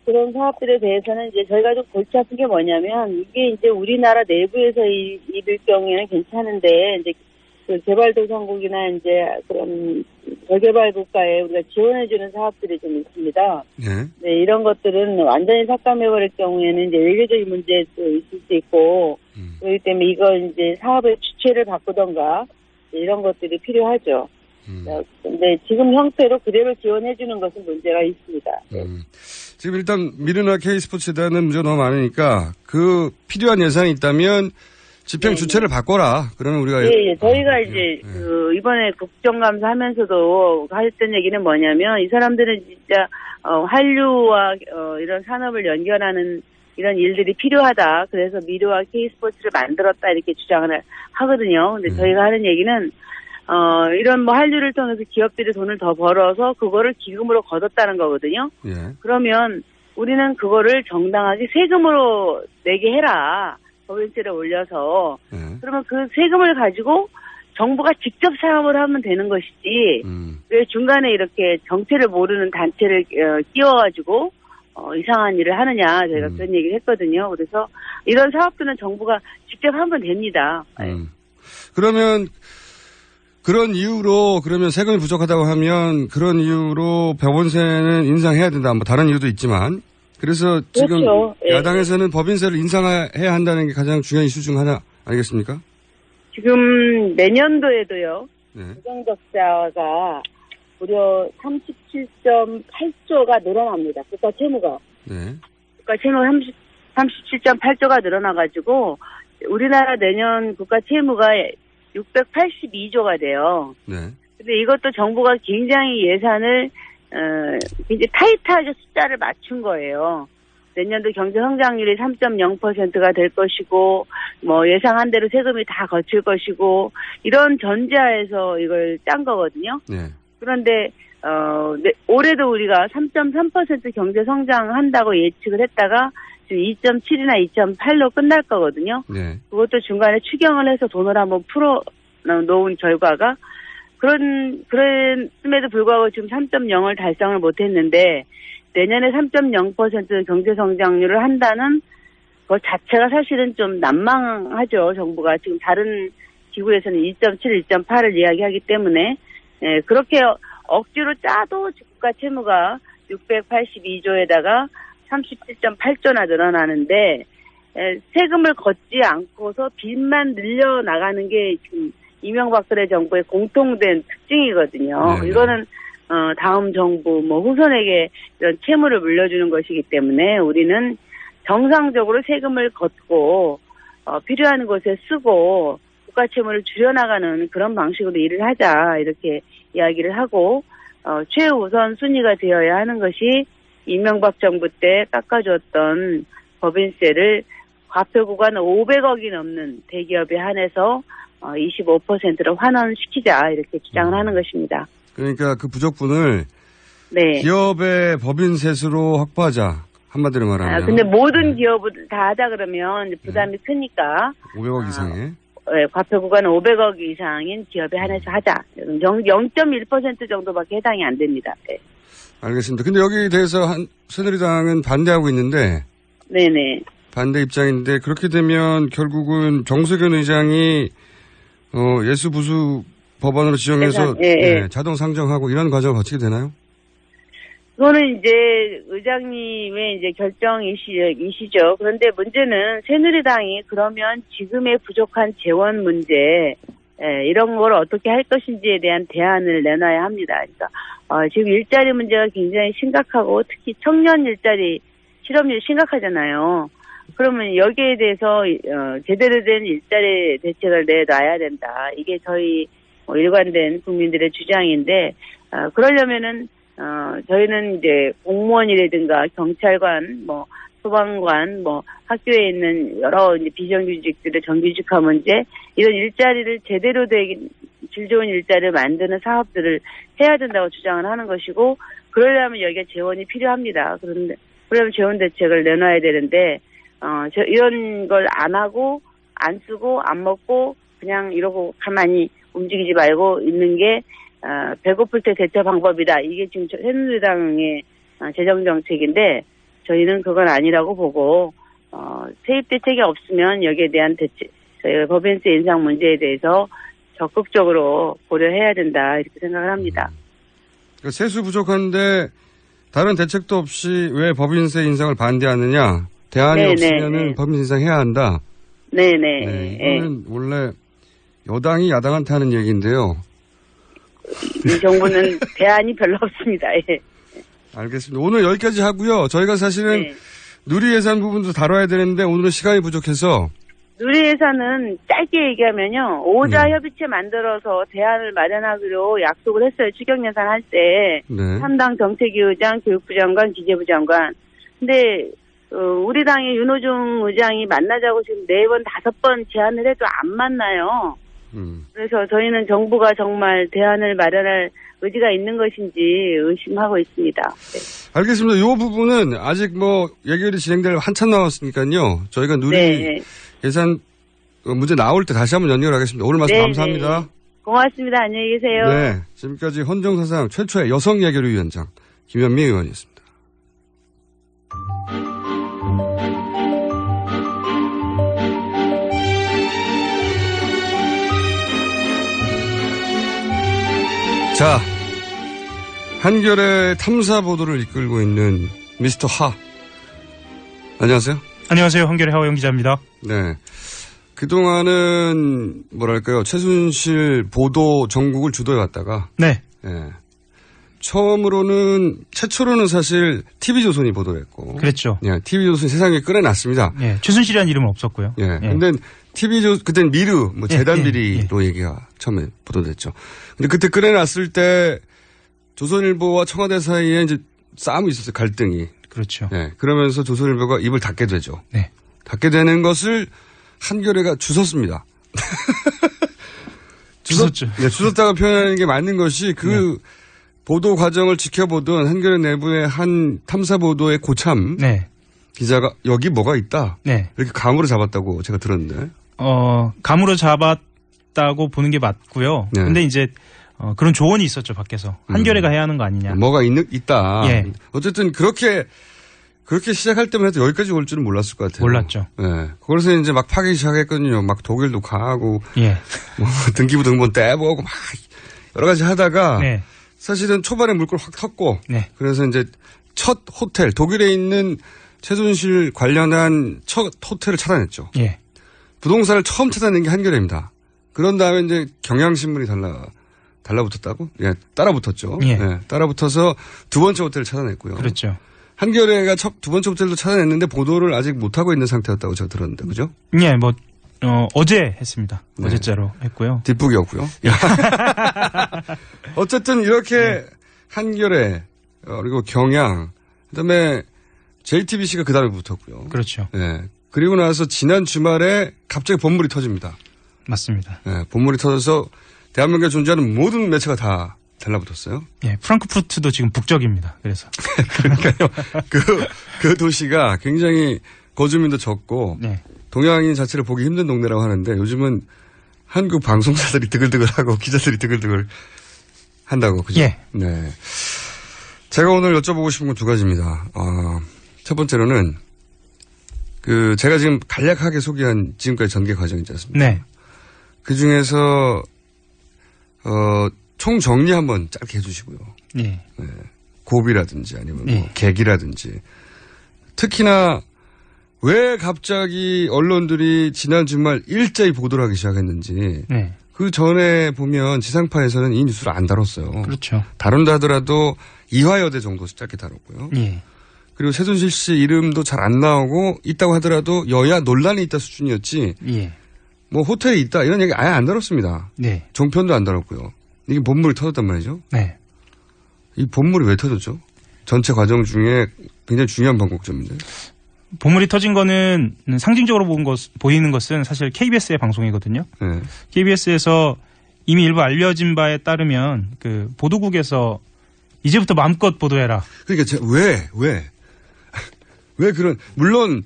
그런 사업들에 대해서는 이제 저희가 좀 골치 아픈 게 뭐냐면 이게 이제 우리나라 내부에서 이럴 경우에는 괜찮은데 이제 그 개발도상국이나 이제 그런 저개발 국가에 우리가 지원해주는 사업들이 좀 있습니다. 네, 이런 것들은 완전히 삭감해버릴 경우에는 이제 외교적인 문제도 있을 수 있고 그렇기 때문에 이거 이제 사업의 주체를 바꾸던가 이런 것들이 필요하죠. 근데 지금 형태로 그대로 지원해주는 것은 문제가 있습니다. 지금 일단 미르나 K스포츠단은 문제가 너무 많으니까 그 필요한 예산이 있다면 집행 주체를 바꿔라. 그러면 우리가 저희가 이제 그 이번에 국정감사 하면서도 했던 얘기는 뭐냐면 이 사람들은 진짜 한류와 이런 산업을 연결하는 이런 일들이 필요하다. 그래서 미르와 K스포츠를 만들었다 이렇게 주장을 하거든요. 근데 저희가 하는 얘기는 이런 뭐 한류를 통해서 기업들이 돈을 더 벌어서 그거를 기금으로 걷었다는 거거든요. 그러면 우리는 그거를 정당하게 세금으로 내게 해라. 법인세를 올려서. 그러면 그 세금을 가지고 정부가 직접 사업을 하면 되는 것이지. 왜 중간에 이렇게 정체를 모르는 단체를 끼워가지고 이상한 일을 하느냐. 저희가 그런 얘기를 했거든요. 그래서 이런 사업들은 정부가 직접 하면 됩니다. 그러면 그런 이유로 그러면 세금이 부족하다고 하면 그런 이유로 법인세는 인상해야 된다. 뭐 다른 이유도 있지만 그래서 지금 그렇죠. 야당에서는 법인세를 인상해야 한다는 게 가장 중요한 이슈 중 하나 아니겠습니까? 지금 내년도에도요. 부정적자가 무려 37.8조가 늘어납니다. 국가 채무가. 국가 채무 37.8조가 늘어나가지고 우리나라 내년 국가 채무가 682조가 돼요. 근데 이것도 정부가 굉장히 예산을 굉장히 타이트하게 숫자를 맞춘 거예요. 내년도 경제 성장률이 3.0%가 될 것이고 뭐 예상한 대로 세금이 다 거칠 것이고 이런 전제하에서 이걸 짠 거거든요. 그런데 올해도 우리가 3.3% 경제 성장한다고 예측을 했다가 지금 2.7이나 2.8로 끝날 거거든요. 그것도 중간에 추경을 해서 돈을 한번 풀어 놓은 결과가 그럼에도 불구하고 지금 3.0을 달성을 못했는데 내년에 3.0% 경제 성장률을 한다는 것 자체가 사실은 좀 난망하죠. 정부가 지금 다른 기구에서는 2.7, 2.8을 이야기하기 때문에 그렇게 억지로 짜도 국가 채무가 682조에다가 37.8조나 늘어나는데 세금을 걷지 않고서 빚만 늘려나가는 게 지금 이명박근혜 정부의 공통된 특징이거든요. 이거는 다음 정부 후손에게 이런 채무를 물려주는 것이기 때문에 우리는 정상적으로 세금을 걷고 필요한 곳에 쓰고 국가 채무를 줄여나가는 그런 방식으로 일을 하자 이렇게 이야기를 하고 최우선 순위가 되어야 하는 것이 이명박 정부 때 깎아줬던 법인세를 과표 구간 500억이 넘는 대기업에 한해서 25%로 환원시키자 이렇게 주장을 하는 것입니다. 그러니까 그 부족분을 기업의 법인세수로 확보하자. 한마디로 말하면. 근데 모든 기업을 다 하자 그러면 부담이 크니까. 500억 이상에. 과표 구간 500억 이상인 기업에 한해서 하자. 0.1% 정도밖에 해당이 안 됩니다. 알겠습니다. 근데 여기에 대해서 새누리당은 반대하고 있는데. 반대 입장인데 그렇게 되면 결국은 정세균 의장이 예수부수 법안으로 지정해서 자동 상정하고 이런 과정을 거치게 되나요? 그거는 이제 의장님의 이제 결정이시죠. 그런데 문제는 새누리당이 그러면 지금의 부족한 재원 문제 이런 걸 어떻게 할 것인지에 대한 대안을 내놔야 합니다. 그러니까 지금 일자리 문제가 굉장히 심각하고 특히 청년 일자리 실업률이 심각하잖아요. 그러면 여기에 대해서 제대로 된 일자리 대책을 내놔야 된다. 이게 저희 일관된 국민들의 주장인데 그러려면은 저희는 이제 공무원이라든가 경찰관 소방관, 뭐 학교에 있는 여러 이제 비정규직들의 정규직화 문제, 이런 일자리를 제대로 된 질 좋은 일자리를 만드는 사업들을 해야 된다고 주장을 하는 것이고, 그러려면 여기에 재원이 필요합니다. 그러려면 재원 대책을 내놔야 되는데 이런 걸 안 하고 안 쓰고 안 먹고 그냥 이러고 가만히 움직이지 말고 있는 게 배고플 때 대처 방법이다. 이게 지금 새누리당의 재정 정책인데 저희는 그건 아니라고 보고 세입 대책이 없으면 여기에 대한 대책, 저희가 법인세 인상 문제에 대해서 적극적으로 고려해야 된다 이렇게 생각을 합니다. 그러니까 세수 부족한데 다른 대책도 없이 왜 법인세 인상을 반대하느냐? 대안이 없으면은 법인세 인상해야 한다. 네네. 네, 이거는 원래 여당이 야당한테 하는 얘기인데요. 이 정부는 대안이 별로 없습니다. 예. 알겠습니다. 오늘 여기까지 하고요. 저희가 사실은 누리예산 부분도 다뤄야 되는데 오늘은 시간이 부족해서. 누리예산은 짧게 얘기하면요. 5자 협의체 만들어서 대안을 마련하기로 약속을 했어요. 추경예산 할 때. 3당 정책위의장, 교육부 장관, 기재부 장관. 근데 우리 당의 윤호중 의장이 만나자고 지금 4번, 5번 제안을 해도 안 만나요. 그래서 저희는 정부가 정말 대안을 마련할 의지가 있는 것인지 의심하고 있습니다. 네. 알겠습니다. 이 부분은 아직 뭐 예결이 진행될 한참 남았으니까요. 저희가 누리 예산 문제 나올 때 다시 한번 연결하겠습니다. 오늘 말씀 감사합니다. 고맙습니다. 안녕히 계세요. 네, 지금까지 헌정사상 최초의 여성 예결위원장 김현미 의원이었습니다. 자, 한겨레 탐사 보도를 이끌고 있는 미스터 하. 안녕하세요. 안녕하세요. 한겨레 하호영 기자입니다. 네. 그동안은 뭐랄까요. 최순실 보도 전국을 주도해 왔다가. 네. 예. 최초로는 사실 TV조선이 보도를 했고. 그랬죠. 예. TV조선이 세상에 끌어놨습니다. 예. 최순실이라는 이름은 없었고요. 예. 예. 근데 그땐 미르, 재단 비리로 얘기가 처음에 보도됐죠. 근데 그때 끌어놨을 때 조선일보와 청와대 사이에 이제 싸움이 있었어요. 갈등이. 그렇죠. 네. 그러면서 조선일보가 입을 닫게 되죠. 네. 닫게 되는 것을 한겨레가 주웠습니다. 주웠죠. 네, 주웠다고 표현하는 게 맞는 것이 그 보도 과정을 지켜보던 한겨레 내부의 한 탐사 보도의 고참 기자가 여기 뭐가 있다. 이렇게 감으로 잡았다고 제가 들었는데. 감으로 잡았다고 보는 게 맞고요. 근데 이제 그런 조언이 있었죠, 밖에서. 한겨레가 해야 하는 거 아니냐. 뭐가 있다. 예. 어쨌든 그렇게 시작할 때만 해도 여기까지 올 줄은 몰랐을 것 같아요. 몰랐죠. 예. 그래서 이제 막 파기 시작했거든요. 막 독일도 가고. 예. 뭐 등기부 등본 떼보고 막 여러 가지 하다가. 사실은 초반에 물꼬를 확 텄고. 그래서 이제 첫 호텔, 독일에 있는 최순실 관련한 첫 호텔을 찾아냈죠. 예. 부동산을 처음 찾아낸 게 한겨레입니다. 그런 다음에 이제 경향신문이 달라붙었다고? 예, 따라붙었죠. 예. 예, 따라붙어서 두 번째 호텔을 찾아냈고요. 그렇죠. 한겨레가 두 번째 호텔도 찾아냈는데 보도를 아직 못하고 있는 상태였다고 제가 들었는데, 그죠? 예, 어제 했습니다. 어제자로 했고요. 뒷북이었고요. 어쨌든 이렇게 한겨레, 그리고 경향, 그 다음에 JTBC가 그 다음에 붙었고요. 그렇죠. 예. 그리고 나서 지난 주말에 갑자기 본물이 터집니다. 맞습니다. 예, 본물이 터져서 대한민국에 존재하는 모든 매체가 다 달라붙었어요. 예, 프랑크푸르트도 지금 북적입니다. 그래서. 그러니까요. 그 도시가 굉장히 거주민도 적고 동양인 자체를 보기 힘든 동네라고 하는데 요즘은 한국 방송사들이 드글드글하고 기자들이 드글드글 한다고. 그죠? 예. 네. 제가 오늘 여쭤보고 싶은 건 두 가지입니다. 첫 번째로는 제가 지금 간략하게 소개한 지금까지 전개 과정 있지 않습니까? 네. 그 중에서 총 정리 한번 짧게 해주시고요. 네. 고비라든지 아니면 뭐 계기라든지 특히나 왜 갑자기 언론들이 지난 주말 일제히 보도를 하기 시작했는지 그 전에 보면 지상파에서는 이 뉴스를 안 다뤘어요. 그렇죠. 다룬다 하더라도 이화여대 정도 짧게 다뤘고요. 그리고 최순실 씨 이름도 잘 안 나오고 있다고 하더라도 여야 논란이 있다 수준이었지. 뭐 호텔에 있다 이런 얘기 아예 안 다뤘습니다. 종편도 안 다뤘고요. 이게 본물이 터졌단 말이죠. 이 본물이 왜 터졌죠? 전체 과정 중에 굉장히 중요한 번곡점인데. 보물이 터진 거는 상징적으로 보이는 것은 사실 KBS의 방송이거든요. 네. KBS에서 이미 일부 알려진 바에 따르면 그 보도국에서 이제부터 마음껏 보도해라. 그러니까 왜 그런 물론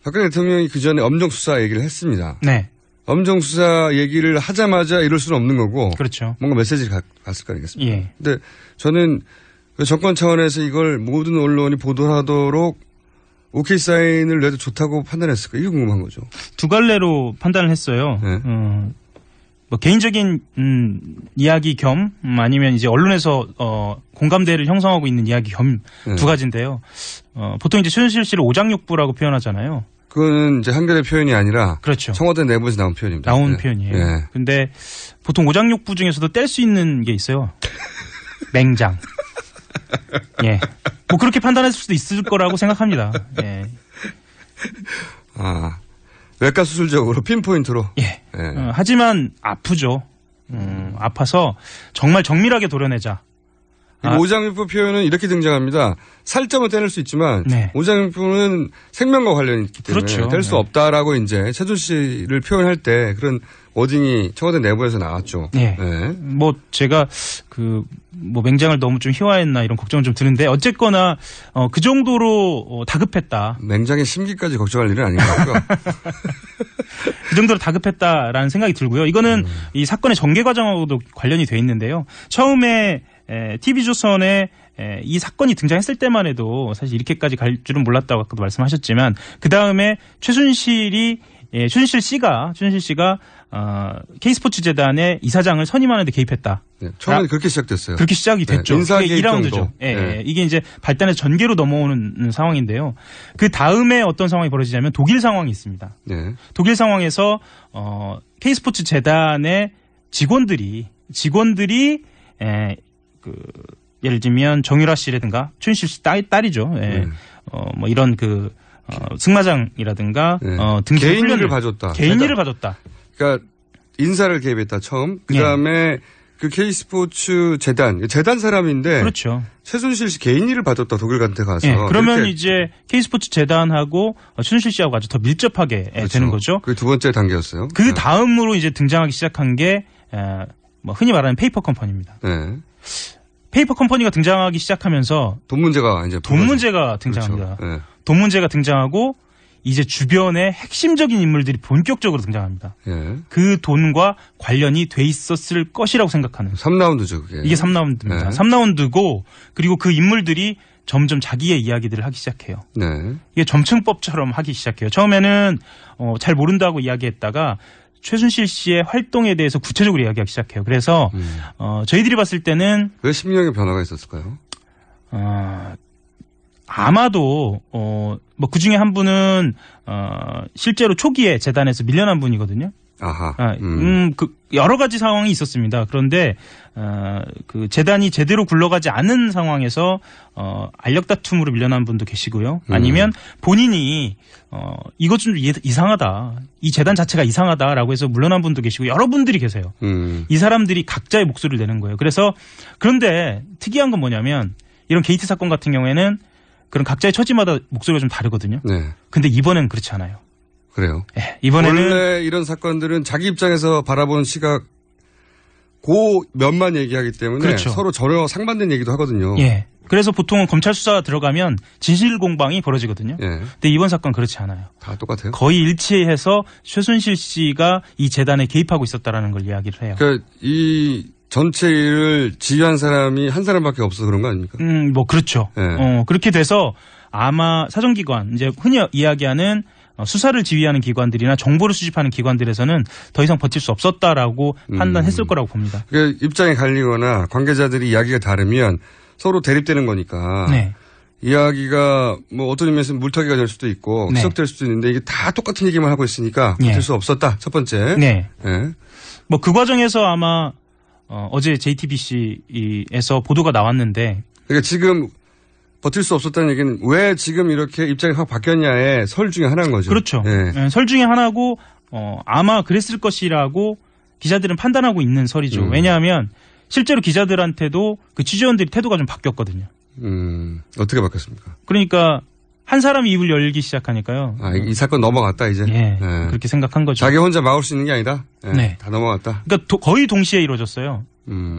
박근혜 대통령이 그 전에 엄정 수사 얘기를 했습니다. 네. 엄정 수사 얘기를 하자마자 이럴 수는 없는 거고. 그렇죠. 뭔가 메시지를 갔을 거 아니겠습니까? 예. 근데 저는 정권 차원에서 이걸 모든 언론이 보도하도록 오케이 사인을 내도 좋다고 판단했을까? 이게 궁금한 거죠. 두 갈래로 판단을 했어요. 네. 뭐 개인적인 이야기 겸 아니면 이제 언론에서 공감대를 형성하고 있는 이야기 겸 두 가지인데요. 보통 이제 최순실 씨를 오장육부라고 표현하잖아요. 그거는 이제 한겨레 표현이 아니라 그렇죠. 청와대 내부에서 나온 표현입니다. 나온 네. 표현이에요. 네. 근데 보통 오장육부 중에서도 뗄 수 있는 게 있어요. 맹장. 예. 뭐 그렇게 판단했을 수도 있을 거라고 생각합니다. 예. 아. 외과 수술적으로 핀포인트로. 예. 예. 하지만 아프죠. 아파서 정말 정밀하게 도려내자. 오장육부 표현은 이렇게 등장합니다. 살점은 떼낼 수 있지만 네. 오장육부는 생명과 관련이 있기 때문에 그렇죠. 뗄 수 네. 없다라고 이제 최순실 씨를 표현할 때 그런 워딩이 청와대 내부에서 나왔죠. 네. 네. 뭐 제가 뭐 맹장을 너무 좀 희화했나 이런 걱정은 좀 드는데 어쨌거나 그 정도로 다급했다. 맹장의 심기까지 걱정할 일은 아닌 것 같고요. 그 정도로 다급했다라는 생각이 들고요. 이거는 이 사건의 전개 과정하고도 관련이 돼 있는데요. 처음에 TV조선에 이 사건이 등장했을 때만 해도 사실 이렇게까지 갈 줄은 몰랐다고 아까도 말씀하셨지만 그 다음에 최순실 씨가 K스포츠 재단의 이사장을 선임하는 데 개입했다. 네, 처음에 그렇게 시작됐어요. 그렇게 시작이 됐죠. 네, 인사 개입 2라운드죠. 정도. 예, 네. 이게 이제 발단해서 전개로 넘어오는 상황인데요. 그 다음에 어떤 상황이 벌어지냐면 독일 상황이 있습니다. 네. 독일 상황에서 K스포츠 재단의 직원들이 예를 들면 정유라 씨라든가 최순실 씨 딸이죠. 예. 뭐 이런 승마장이라든가 네. 등 개인일을 봐줬다. 개인일을 봐줬다. 그러니까 인사를 개입했다 처음. 그다음에 그 K스포츠 재단 사람인데 그렇죠. 최순실 씨 개인일을 봐줬다 독일 같은 데 가서. 예, 그러면 이렇게. 이제 K스포츠 재단하고 최순실 씨하고 아주 더 밀접하게 그렇죠. 되는 거죠. 그게 두 번째 단계였어요. 그 다음으로 이제 등장하기 시작한 게 뭐 흔히 말하는 페이퍼 컴퍼니입니다. 네. 페이퍼 컴퍼니가 등장하기 시작하면서 돈 문제가 이제 돈 문제가 등장합니다. 그렇죠. 네. 돈 문제가 등장하고 이제 주변에 핵심적인 인물들이 본격적으로 등장합니다. 예. 그 돈과 관련이 돼 있었을 것이라고 생각하는. 3라운드죠, 그게. 이게 3라운드입니다. 네. 3라운드고 그리고 그 인물들이 점점 자기의 이야기들을 하기 시작해요. 네. 이게 점층법처럼 하기 시작해요. 처음에는 잘 모른다고 이야기했다가 최순실 씨의 활동에 대해서 구체적으로 이야기하기 시작해요. 그래서 저희들이 봤을 때는 왜 심령의 변화가 있었을까요? 아마도 뭐 그 중에 한 분은 실제로 초기에 재단에서 밀려난 분이거든요. 아하. 그 여러 가지 상황이 있었습니다. 그런데 그 재단이 제대로 굴러가지 않은 상황에서 알력 다툼으로 밀려난 분도 계시고요. 아니면 본인이 이것 좀 이상하다. 이 재단 자체가 이상하다라고 해서 물러난 분도 계시고 여러 분들이 계세요. 이 사람들이 각자의 목소리를 내는 거예요. 그래서 그런데 특이한 건 뭐냐면 이런 게이트 사건 같은 경우에는 그런 각자의 처지마다 목소리가 좀 다르거든요. 네. 근데 이번엔 그렇지 않아요. 그래요. 네, 이번에는 원래 이런 사건들은 자기 입장에서 바라보는 시각 그 면만 얘기하기 때문에 그렇죠. 서로 전혀 상반된 얘기도 하거든요. 예. 그래서 보통은 검찰 수사 들어가면 진실 공방이 벌어지거든요. 예. 근데 이번 사건 그렇지 않아요. 다 똑같아요. 거의 일치해서 최순실 씨가 이 재단에 개입하고 있었다라는 걸 이야기를 해요. 그러니까 이 전체 일을 지휘한 사람이 한 사람밖에 없어서 그런 거 아닙니까? 뭐 그렇죠. 예. 그렇게 돼서 아마 사정기관 이제 흔히 이야기하는 수사를 지휘하는 기관들이나 정보를 수집하는 기관들에서는 더 이상 버틸 수 없었다라고 판단했을 거라고 봅니다. 그러니까 입장이 갈리거나 관계자들이 이야기가 다르면 서로 대립되는 거니까. 네. 이야기가 뭐 어떤 의미에서 물타기가 될 수도 있고 네. 희석될 수도 있는데 이게 다 똑같은 얘기만 하고 있으니까 네. 버틸 수 없었다. 첫 번째. 네. 네. 뭐 그 과정에서 아마 어제 JTBC에서 보도가 나왔는데 그러니까 지금 버틸 수 없었다는 얘기는 왜 지금 이렇게 입장이 확 바뀌었냐의 설 중에 하나인 거죠. 그렇죠. 네. 설 중에 하나고 아마 그랬을 것이라고 기자들은 판단하고 있는 설이죠. 왜냐하면 실제로 기자들한테도 그 취재원들이 태도가 좀 바뀌었거든요. 어떻게 바뀌었습니까? 그러니까 한 사람이 입을 열기 시작하니까요. 아, 이 사건 넘어갔다 이제. 예, 예. 그렇게 생각한 거죠. 자기 혼자 막을 수 있는 게 아니다. 예, 네. 다 넘어갔다. 그러니까 거의 동시에 이루어졌어요.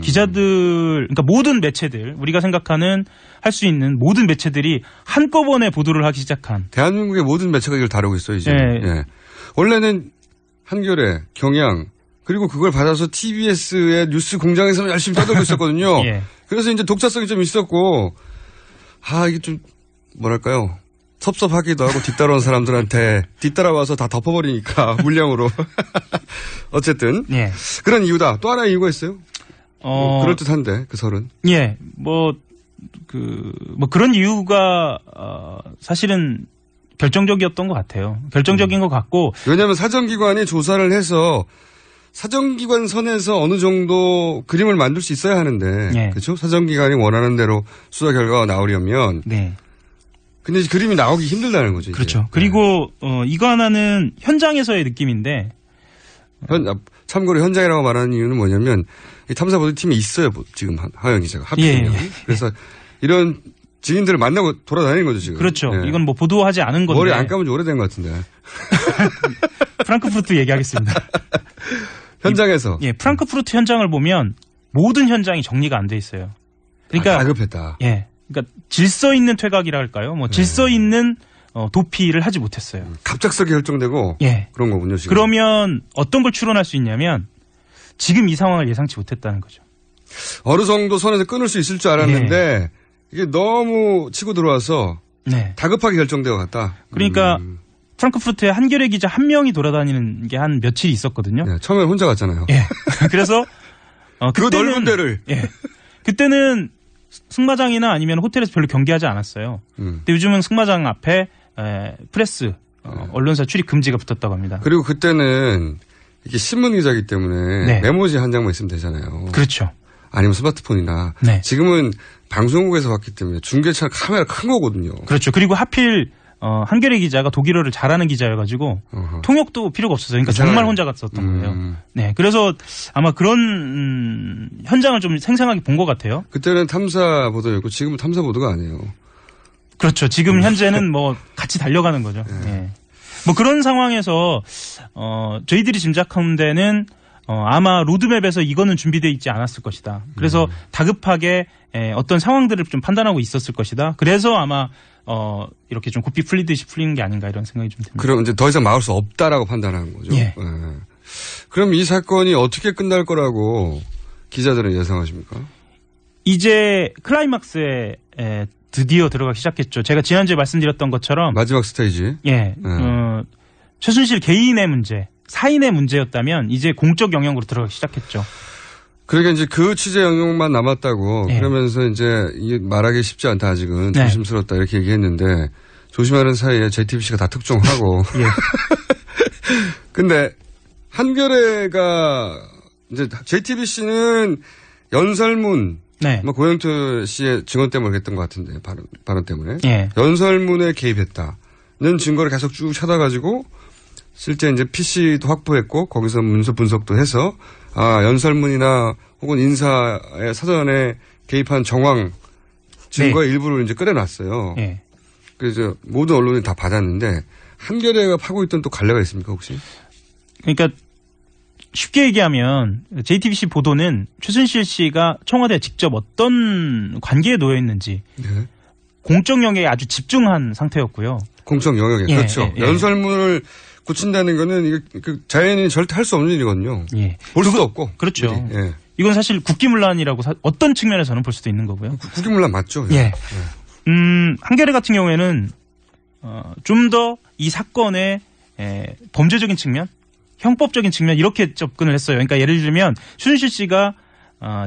기자들, 그러니까 모든 매체들, 우리가 생각하는 할 수 있는 모든 매체들이 한꺼번에 보도를 하기 시작한. 대한민국의 모든 매체가 이걸 다루고 있어요 이제. 예. 예. 원래는 한겨레, 경향 그리고 그걸 받아서 TBS의 뉴스 공장에서 열심히 떠들고 있었거든요. 예. 그래서 이제 독자성이 좀 있었고, 이게 좀 뭐랄까요? 섭섭하기도 하고 뒤따라온 사람들한테 뒤따라와서 다 덮어버리니까 물량으로. 어쨌든 예. 그런 이유다. 또 하나의 이유가 있어요. 그럴듯한데 그 설은. 예, 그런 이유가 사실은 결정적이었던 것 같아요. 결정적인 것 같고. 왜냐하면 사정기관이 조사를 해서 사정기관 선에서 어느 정도 그림을 만들 수 있어야 하는데, 네. 그렇죠? 사정기관이 원하는 대로 수사 결과가 나오려면. 네. 근데 이제 그림이 나오기 힘들다는 거죠. 그렇죠. 이제. 그리고 이거 하나는 현장에서의 느낌인데. 참고로 현장이라고 말하는 이유는 뭐냐면 이 탐사보도팀에 있어요. 지금 하영 기자가 하필이면. 예. 그래서 이런 증인들을 만나고 돌아다니는 거죠 지금. 그렇죠. 예. 이건 보도하지 않은 건데. 머리 안 감은 지 오래된 것 같은데. 프랑크푸르트 얘기하겠습니다. 현장에서. 예, 프랑크푸르트 현장을 보면 모든 현장이 정리가 안 돼 있어요. 그러니까 다급했다. 예, 그러니까 질서 있는 퇴각이라 할까요? 질서 있는 도피를 하지 못했어요. 갑작스럽게 결정되고. 예, 그런 거군요 지금. 그러면 어떤 걸 추론할 수 있냐면 지금 이 상황을 예상치 못했다는 거죠. 어느 정도 선에서 끊을 수 있을 줄 알았는데 이게 너무 치고 들어와서 네. 다급하게 결정되어 갔다. 그러니까 프랑크푸르트에 한겨레 기자 한 명이 돌아다니는 게 한 며칠이 있었거든요. 네, 처음엔 혼자 갔잖아요. 예. 그래서 그 넓은 데를. 예. 그때는 승마장이나 아니면 호텔에서 별로 경계하지 않았어요. 근데 요즘은 승마장 앞에 프레스 언론사 출입 금지가 붙었다고 합니다. 그리고 그때는 이게 신문 기자이기 때문에 네. 메모지 한 장만 있으면 되잖아요. 그렇죠. 아니면 스마트폰이나. 네. 지금은 방송국에서 왔기 때문에 중계차 카메라 큰 거거든요. 그렇죠. 그리고 하필 한겨레 기자가 독일어를 잘하는 기자여가지고 통역도 필요가 없었어요. 그러니까 정말 혼자 갔었던 거예요. 네, 그래서 아마 그런 현장을 좀 생생하게 본 것 같아요. 그때는 탐사 보도였고 지금은 탐사 보도가 아니에요. 그렇죠. 지금 현재는 같이 달려가는 거죠. 네. 그런 상황에서 저희들이 짐작한 데는 아마 로드맵에서 이거는 준비되어 있지 않았을 것이다. 그래서 다급하게 어떤 상황들을 좀 판단하고 있었을 것이다. 그래서 아마 이렇게 좀 고삐 풀리듯이 풀리는 게 아닌가 이런 생각이 좀 듭니다. 그럼 이제 더 이상 막을 수 없다라고 판단하는 거죠. 예. 그럼 이 사건이 어떻게 끝날 거라고 기자들은 예상하십니까? 이제 클라이막스에 드디어 들어가기 시작했죠. 제가 지난주에 말씀드렸던 것처럼 마지막 스테이지. 예. 최순실 개인의 문제, 사인의 문제였다면 이제 공적 영역으로 들어가기 시작했죠. 그러니까 이제 그 취재 영역만 남았다고 예. 그러면서 이제 말하기 쉽지 않다 아직은 네. 조심스럽다 이렇게 얘기했는데 조심하는 사이에 JTBC가 다 특종하고. 예. 근데 한겨레가 이제 JTBC는 연설문 네. 고영태 씨의 증언 때문에 그랬던 것 같은데 발언 때문에 예. 연설문에 개입했다는 증거를 계속 쭉 찾아가지고 실제 이제 PC도 확보했고 거기서 문서 분석도 해서 연설문이나 혹은 인사의 사전에 개입한 정황 증거의 일부를 이제 꺼내놨어요. 예. 그래서 모든 언론이 다 받았는데 한겨레가 파고 있던 또 갈래가 있습니까 혹시? 그러니까 쉽게 얘기하면 JTBC 보도는 최순실 씨가 청와대에 직접 어떤 관계에 놓여 있는지 네. 공적 영역에 아주 집중한 상태였고요. 공적 영역에 예, 그렇죠. 예. 연설문을 고친다는 거는 이게 자연인이 절대 할 수 없는 일이거든요. 예. 볼 수도 없고. 그렇죠. 미리. 예. 이건 사실 국기문란이라고 어떤 측면에서는 볼 수도 있는 거고요. 국기문란 맞죠? 예. 한겨레 같은 경우에는 좀 더 이 사건의 범죄적인 측면, 형법적인 측면 이렇게 접근을 했어요. 그러니까 예를 들면 최순실 씨가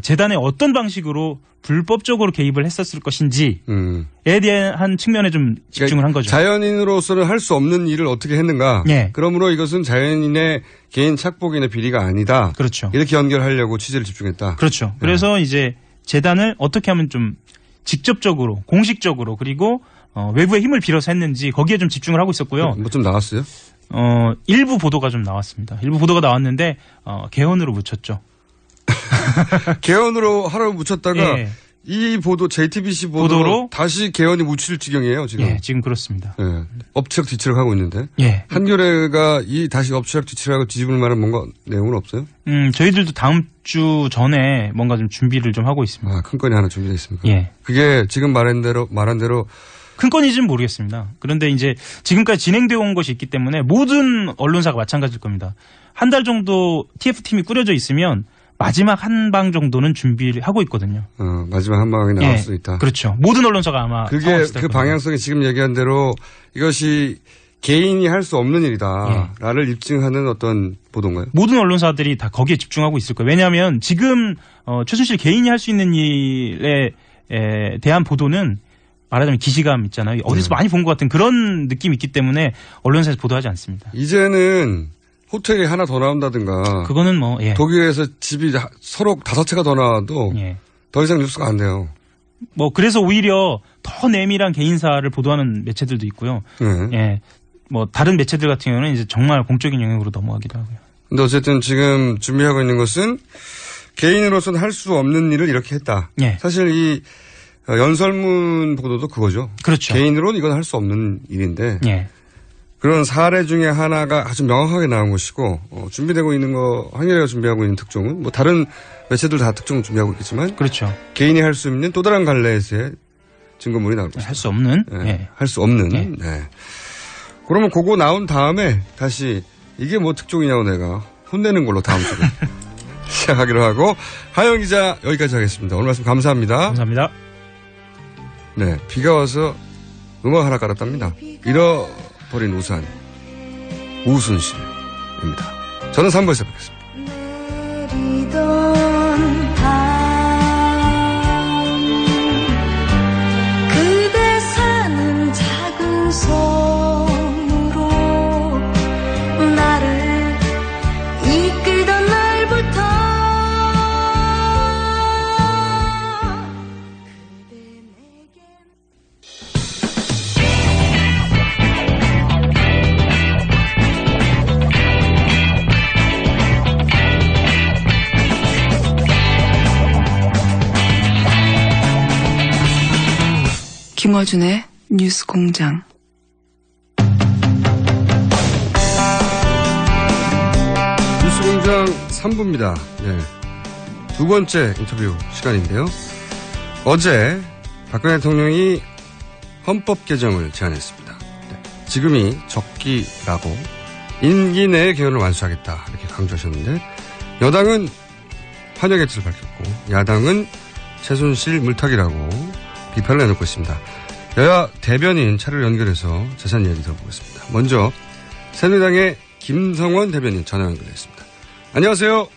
재단에 어떤 방식으로 불법적으로 개입을 했었을 것인지에 대한 측면에 좀 집중을 한 거죠. 자연인으로서는 할 수 없는 일을 어떻게 했는가. 예. 그러므로 이것은 자연인의 개인 착복이나 비리가 아니다. 그렇죠. 이렇게 연결하려고 취재를 집중했다. 그렇죠. 그래서 이제 재단을 어떻게 하면 좀 직접적으로, 공식적으로 그리고 외부의 힘을 빌어서 했는지 거기에 좀 집중을 하고 있었고요. 뭐 좀 나왔어요? 일부 보도가 좀 나왔습니다. 일부 보도가 나왔는데 개헌으로 묻혔죠. 개헌으로 하라고 묻혔다가 예. 이 보도, JTBC 보도로 다시 개헌이 묻힐 지경이에요, 지금. 예, 지금 그렇습니다. 예. 엎치락뒤치락 하고 있는데. 예. 한겨레가 이 다시 엎치락뒤치락하고 뒤집을 만한 뭔가 내용은 없어요? 저희들도 다음 주 전에 뭔가 좀 준비를 좀 하고 있습니다. 아, 큰 건이 하나 준비되어 있습니까? 예. 그게 지금 말한 대로 큰 건인지는 모르겠습니다. 그런데 이제 지금까지 진행되어 온 것이 있기 때문에 모든 언론사가 마찬가지일 겁니다. 한 달 정도 TF팀이 꾸려져 있으면 마지막 한 방 정도는 준비를 하고 있거든요. 마지막 한 방이 나올 수도 있다. 그렇죠. 모든 언론사가 아마 그게 그 방향성이 지금 얘기한 대로 이것이 개인이 할 수 없는 일이다라를 입증하는 어떤 보도인가요? 모든 언론사들이 다 거기에 집중하고 있을 거예요. 왜냐하면 지금 최순실 개인이 할 수 있는 일에 대한 보도는 말하자면 기시감 있잖아요. 어디서 많이 본 것 같은 그런 느낌이 있기 때문에 언론사에서 보도하지 않습니다. 이제는 호텔이 하나 더 나온다든가. 그거는 예. 독일에서 집이 서로 5채가 더 나와도 예. 더 이상 뉴스가 안 돼요. 그래서 오히려 더 내밀한 개인사를 보도하는 매체들도 있고요. 네. 예. 다른 매체들 같은 경우는 이제 정말 공적인 영역으로 넘어가기도 하고요. 근데 어쨌든 지금 준비하고 있는 것은 개인으로서는 할 수 없는 일을 이렇게 했다. 예. 사실 이 연설문 보도도 그거죠. 그렇죠. 개인으로는 이건 할 수 없는 일인데. 예. 그런 사례 중에 하나가 아주 명확하게 나온 것이고, 준비되고 있는 한겨레가 준비하고 있는 특종은, 다른 매체들 다 특종을 준비하고 있겠지만. 그렇죠. 개인이 할 수 있는 또 다른 갈래에서의 증거물이 나올 것입니다. 할 수 없는? 네. 예. 할 수 없는. 예. 네. 그러면 그거 나온 다음에 다시 이게 뭐 특종이냐고 내가 혼내는 걸로 다음 주에 시작하기로 하고, 하영 기자 여기까지 하겠습니다. 오늘 말씀 감사합니다. 감사합니다. 네. 비가 와서 음악 하나 깔았답니다. 잃어버린 우산. 우순실입니다. 저는 3부에서 뵙겠습니다. 내리던 밤 그대 사는 작은 섬으로 나를 이끌던 날부터 그대 내게 김어준의 뉴스 공장. 뉴스 공장 3부입니다. 네. 두 번째 인터뷰 시간인데요. 어제 박근혜 대통령이 헌법 개정을 제안했습니다. 네. 지금이 적기라고 임기 내에 개헌을 완수하겠다 이렇게 강조하셨는데 여당은 환영의 뜻을 밝혔고 야당은 최순실 물타기라고 비판을 내놓고 있습니다. 여야 대변인 차례를 연결해서 자세한 이야기 들어보겠습니다. 먼저 새누리당의 김성원 대변인 전화 연결했습니다. 안녕하세요.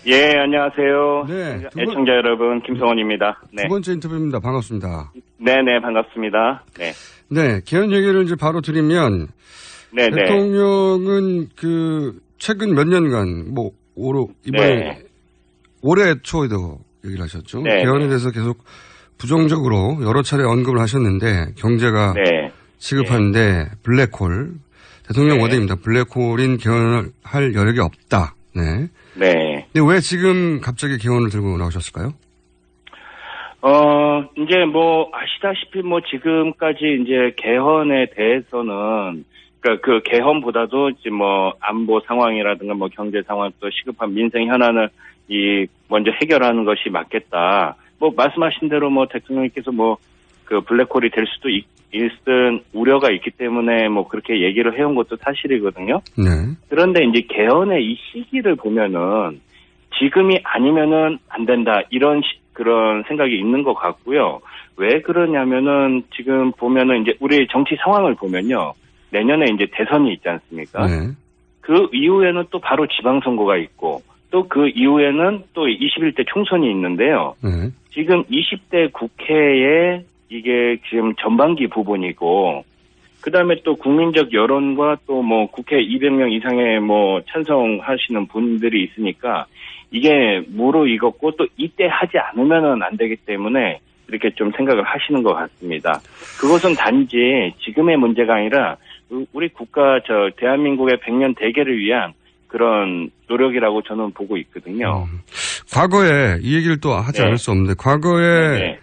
예, 안녕하세요. 네, 애청자 여러분, 김성원입니다. 네. 두 번째 인터뷰입니다. 반갑습니다. 네네, 반갑습니다. 네. 네, 개헌 얘기를 이제 바로 드리면 네네. 대통령은 최근 몇 년간 이번에 네. 올해 초에도 얘기를 하셨죠. 네. 개헌에 대해서 계속 부정적으로 여러 차례 언급을 하셨는데 경제가 네. 시급한데 블랙홀 대통령 네. 워딩입니다. 블랙홀인 개헌을 할 여력이 없다. 네. 네. 근데 왜 지금 갑자기 개헌을 들고 나오셨을까요? 이제 아시다시피 지금까지 이제 개헌에 대해서는 그러니까 그 개헌보다도 이제 안보 상황이라든가 경제 상황 또 시급한 민생 현안을 먼저 해결하는 것이 맞겠다. 말씀하신 대로 대통령님께서 그 블랙홀이 될 수도 있을 우려가 있기 때문에 그렇게 얘기를 해온 것도 사실이거든요. 네. 그런데 이제 개헌의 이 시기를 보면은 지금이 아니면은 안 된다 그런 생각이 있는 것 같고요. 왜 그러냐면은 지금 보면은 이제 우리 정치 상황을 보면요. 내년에 이제 대선이 있지 않습니까? 네. 그 이후에는 또 바로 지방선거가 있고 또 그 이후에는 또 21대 총선이 있는데요. 네. 지금 20대 국회에 이게 지금 전반기 부분이고 그다음에 또 국민적 여론과 또 국회 200명 이상의 찬성하시는 분들이 있으니까 이게 무르익었고 또 이때 하지 않으면은 안 되기 때문에 이렇게 좀 생각을 하시는 것 같습니다. 그것은 단지 지금의 문제가 아니라 우리 국가 대한민국의 100년 대계를 위한 그런 노력이라고 저는 보고 있거든요. 과거에 이 얘기를 또 하지 않을 수 없는데 과거에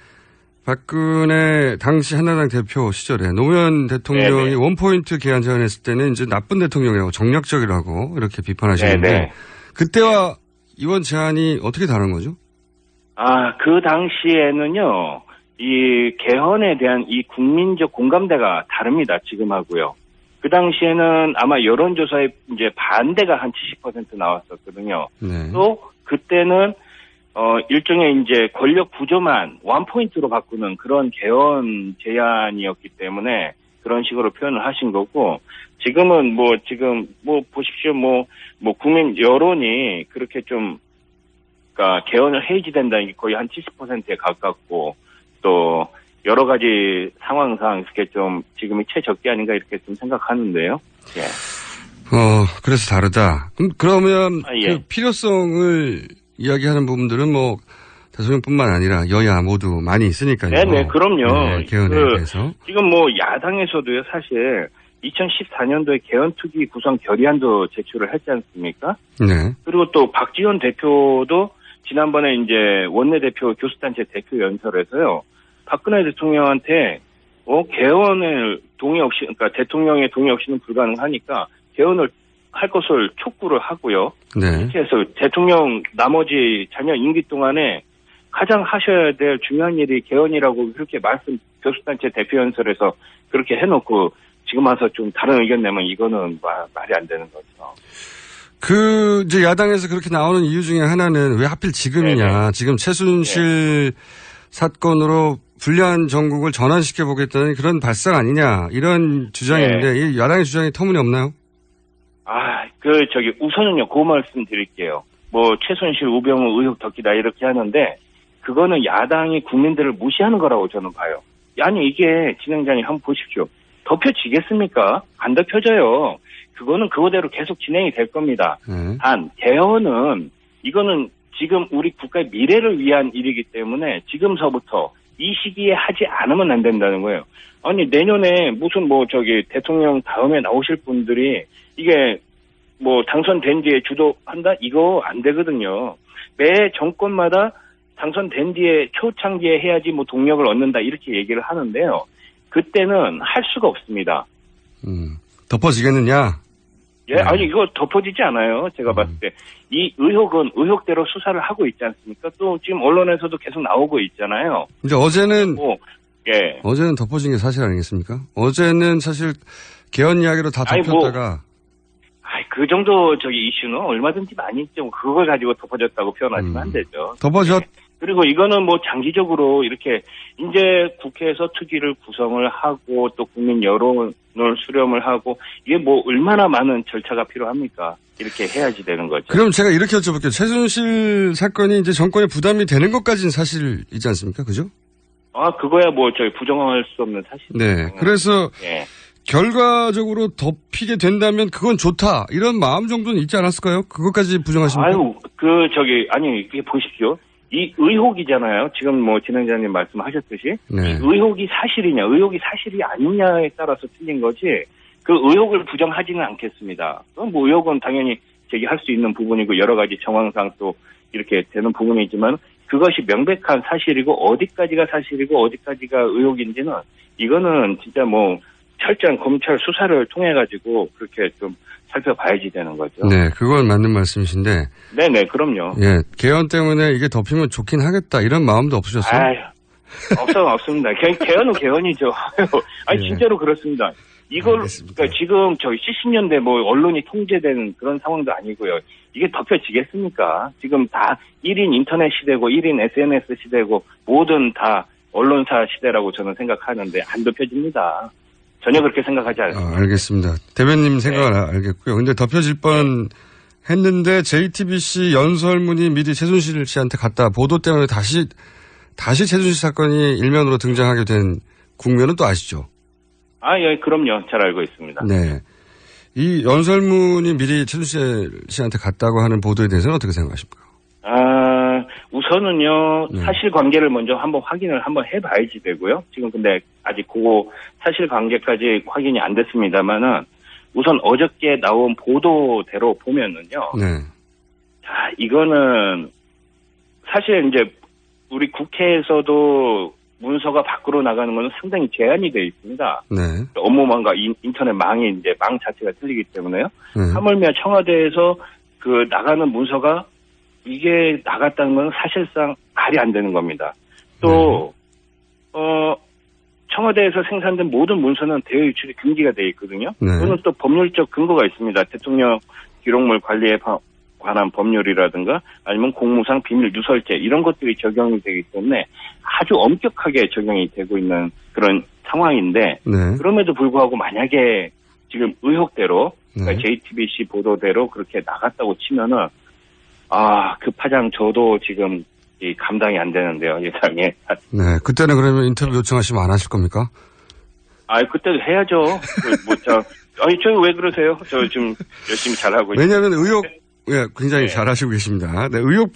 박근혜 당시 한나라당 대표 시절에 노무현 대통령이 원포인트 개헌 제안했을 때는 이제 나쁜 대통령이라고 정략적이라고 이렇게 비판하시는데 그때와 이번 제안이 어떻게 다른 거죠? 그 당시에는요, 이 개헌에 대한 이 국민적 공감대가 다릅니다, 지금하고요. 그 당시에는 아마 여론조사에 이제 반대가 한 70% 나왔었거든요. 또 그때는 일종의 이제 권력 구조만 원포인트로 바꾸는 그런 개헌 제안이었기 때문에 그런 식으로 표현을 하신 거고, 지금은 지금 보십시오. 국민 여론이 그렇게 좀, 그러니까 개헌을 해지된다는 게 거의 한 70%에 가깝고, 또 여러 가지 상황상 이렇게 좀 지금이 최적기 아닌가 이렇게 좀 생각하는데요. 그래서 다르다. 그러면 그 필요성을 이야기하는 부분들은 대통령뿐만 아니라 여야 모두 많이 있으니까요. 네네, 그럼요. 네, 개헌에 대해서. 지금 야당에서도요, 사실 2014년도에 개헌 투기 구성 결의안도 제출을 했지 않습니까? 네. 그리고 또 박지원 대표도 지난번에 이제 원내대표 교수단체 대표 연설에서요, 박근혜 대통령한테 개헌을 동의 없이, 그러니까 대통령의 동의 없이는 불가능하니까 개헌을 할 것을 촉구를 하고요. 네. 이렇게 해서 대통령 나머지 자녀 임기 동안에 가장 하셔야 될 중요한 일이 개헌이라고 그렇게 교수단체 대표 연설에서 그렇게 해놓고 지금 와서 좀 다른 의견 내면 이거는 말이 안 되는 거죠. 이제 야당에서 그렇게 나오는 이유 중에 하나는 왜 하필 지금이냐. 네네. 지금 최순실 사건으로 불리한 전국을 전환시켜 보겠다는 그런 발상 아니냐. 이런 주장인데 이 야당의 주장이 터무니없나요? 우선은요, 그 말씀 드릴게요. 최순실, 우병우 의혹 덮기다 이렇게 하는데, 그거는 야당이 국민들을 무시하는 거라고 저는 봐요. 아니, 이게 진행자님 한번 보십시오. 덮여지겠습니까? 안 덮여져요. 그거는 그거대로 계속 진행이 될 겁니다. 단, 개헌은, 이거는 지금 우리 국가의 미래를 위한 일이기 때문에 지금서부터 이 시기에 하지 않으면 안 된다는 거예요. 아니, 내년에 무슨 대통령 다음에 나오실 분들이 이게 당선된 뒤에 주도한다? 이거 안 되거든요. 매 정권마다 당선된 뒤에 초창기에 해야지 동력을 얻는다 이렇게 얘기를 하는데요. 그때는 할 수가 없습니다. 덮어지겠느냐? 아니 이거 덮어지지 않아요. 제가 봤을 때. 이 의혹은 의혹대로 수사를 하고 있지 않습니까? 또 지금 언론에서도 계속 나오고 있잖아요. 근데 어제는 덮어진 게 사실 아니겠습니까? 어제는 사실 개헌 이야기로 다 덮였다가 그 정도 이슈는 얼마든지 많이 있죠. 그걸 가지고 덮어졌다고 표현하시면 안 되죠. 그리고 이거는 장기적으로 이렇게 이제 국회에서 특위를 구성을 하고 또 국민 여론을 수렴을 하고 이게 얼마나 많은 절차가 필요합니까? 이렇게 해야지 되는 거죠. 그럼 제가 이렇게 여쭤볼게요. 최순실 사건이 이제 정권에 부담이 되는 것까지는 사실이지 않습니까? 그죠? 그거야 부정할 수 없는 사실. 네. 그래서 결과적으로 덮이게 된다면 그건 좋다. 이런 마음 정도는 있지 않았을까요? 그것까지 부정하십니까? 이게 보십시오. 이 의혹이잖아요. 지금 진행자님 말씀하셨듯이. 네. 이 의혹이 사실이냐, 의혹이 사실이 아니냐에 따라서 틀린 거지, 그 의혹을 부정하지는 않겠습니다. 의혹은 당연히 제기할 수 있는 부분이고, 여러 가지 정황상 또 이렇게 되는 부분이지만, 그것이 명백한 사실이고, 어디까지가 사실이고, 어디까지가 의혹인지는, 이거는 진짜 철저한 검찰 수사를 통해가지고, 그렇게 좀 살펴봐야지 되는 거죠. 네, 그건 맞는 말씀이신데. 네네, 그럼요. 개헌 때문에 이게 덮이면 좋긴 하겠다, 이런 마음도 없으셨어요? 없습니다. 개헌은 개헌이죠. 진짜로 그렇습니다. 그러니까 지금 70년대 언론이 통제된 그런 상황도 아니고요. 이게 덮여지겠습니까? 지금 다 1인 인터넷 시대고 1인 SNS 시대고 모든 다 언론사 시대라고 저는 생각하는데 안 덮여집니다. 전혀 그렇게 생각하지 않습니다. 알겠습니다. 대변님 생각을 알겠고요. 근데 덮여질 뻔 했는데 JTBC 연설문이 미리 최순실 씨한테 갔다 보도 때문에 다시 최순실 사건이 일면으로 등장하게 된 국면은 또 아시죠? 그럼요. 잘 알고 있습니다. 네. 이 연설문이 미리 최순실 씨한테 갔다고 하는 보도에 대해서는 어떻게 생각하십니까? 우선은요, 사실관계를 먼저 확인을 해봐야지 되고요. 지금 근데 아직 사실관계까지 확인이 안 됐습니다만은, 우선 어저께 나온 보도대로 보면은요. 이거는 사실 이제 우리 국회에서도 문서가 밖으로 나가는 것은 상당히 제한이 되어 있습니다. 네. 업무망과 인터넷 망이 이제 망 자체가 틀리기 때문에요. 네. 하물며 청와대에서 그 나가는 문서가 이게 나갔다는 건 사실상 말이 안 되는 겁니다. 또 청와대에서 생산된 모든 문서는 대외 유출이 금지가 되어 있거든요. 네. 또는 또 법률적 근거가 있습니다. 대통령 기록물 관리에 관한 법률이라든가 아니면 공무상 비밀 누설죄 이런 것들이 적용이 되기 때문에 아주 엄격하게 적용이 되고 있는 그런 상황인데 네. 그럼에도 불구하고 만약에 지금 의혹대로 네. 그러니까 JTBC 보도대로 그렇게 나갔다고 치면은 그 파장 저도 지금 감당이 안 되는데요, 예상에. 네. 그때는 그러면 인터뷰 요청하시면 안 하실 겁니까? 그때도 해야죠. 저희 왜 그러세요? 저 지금 열심히 잘하고 있어요. 왜냐하면 굉장히 잘하시고 계십니다. 네, 의혹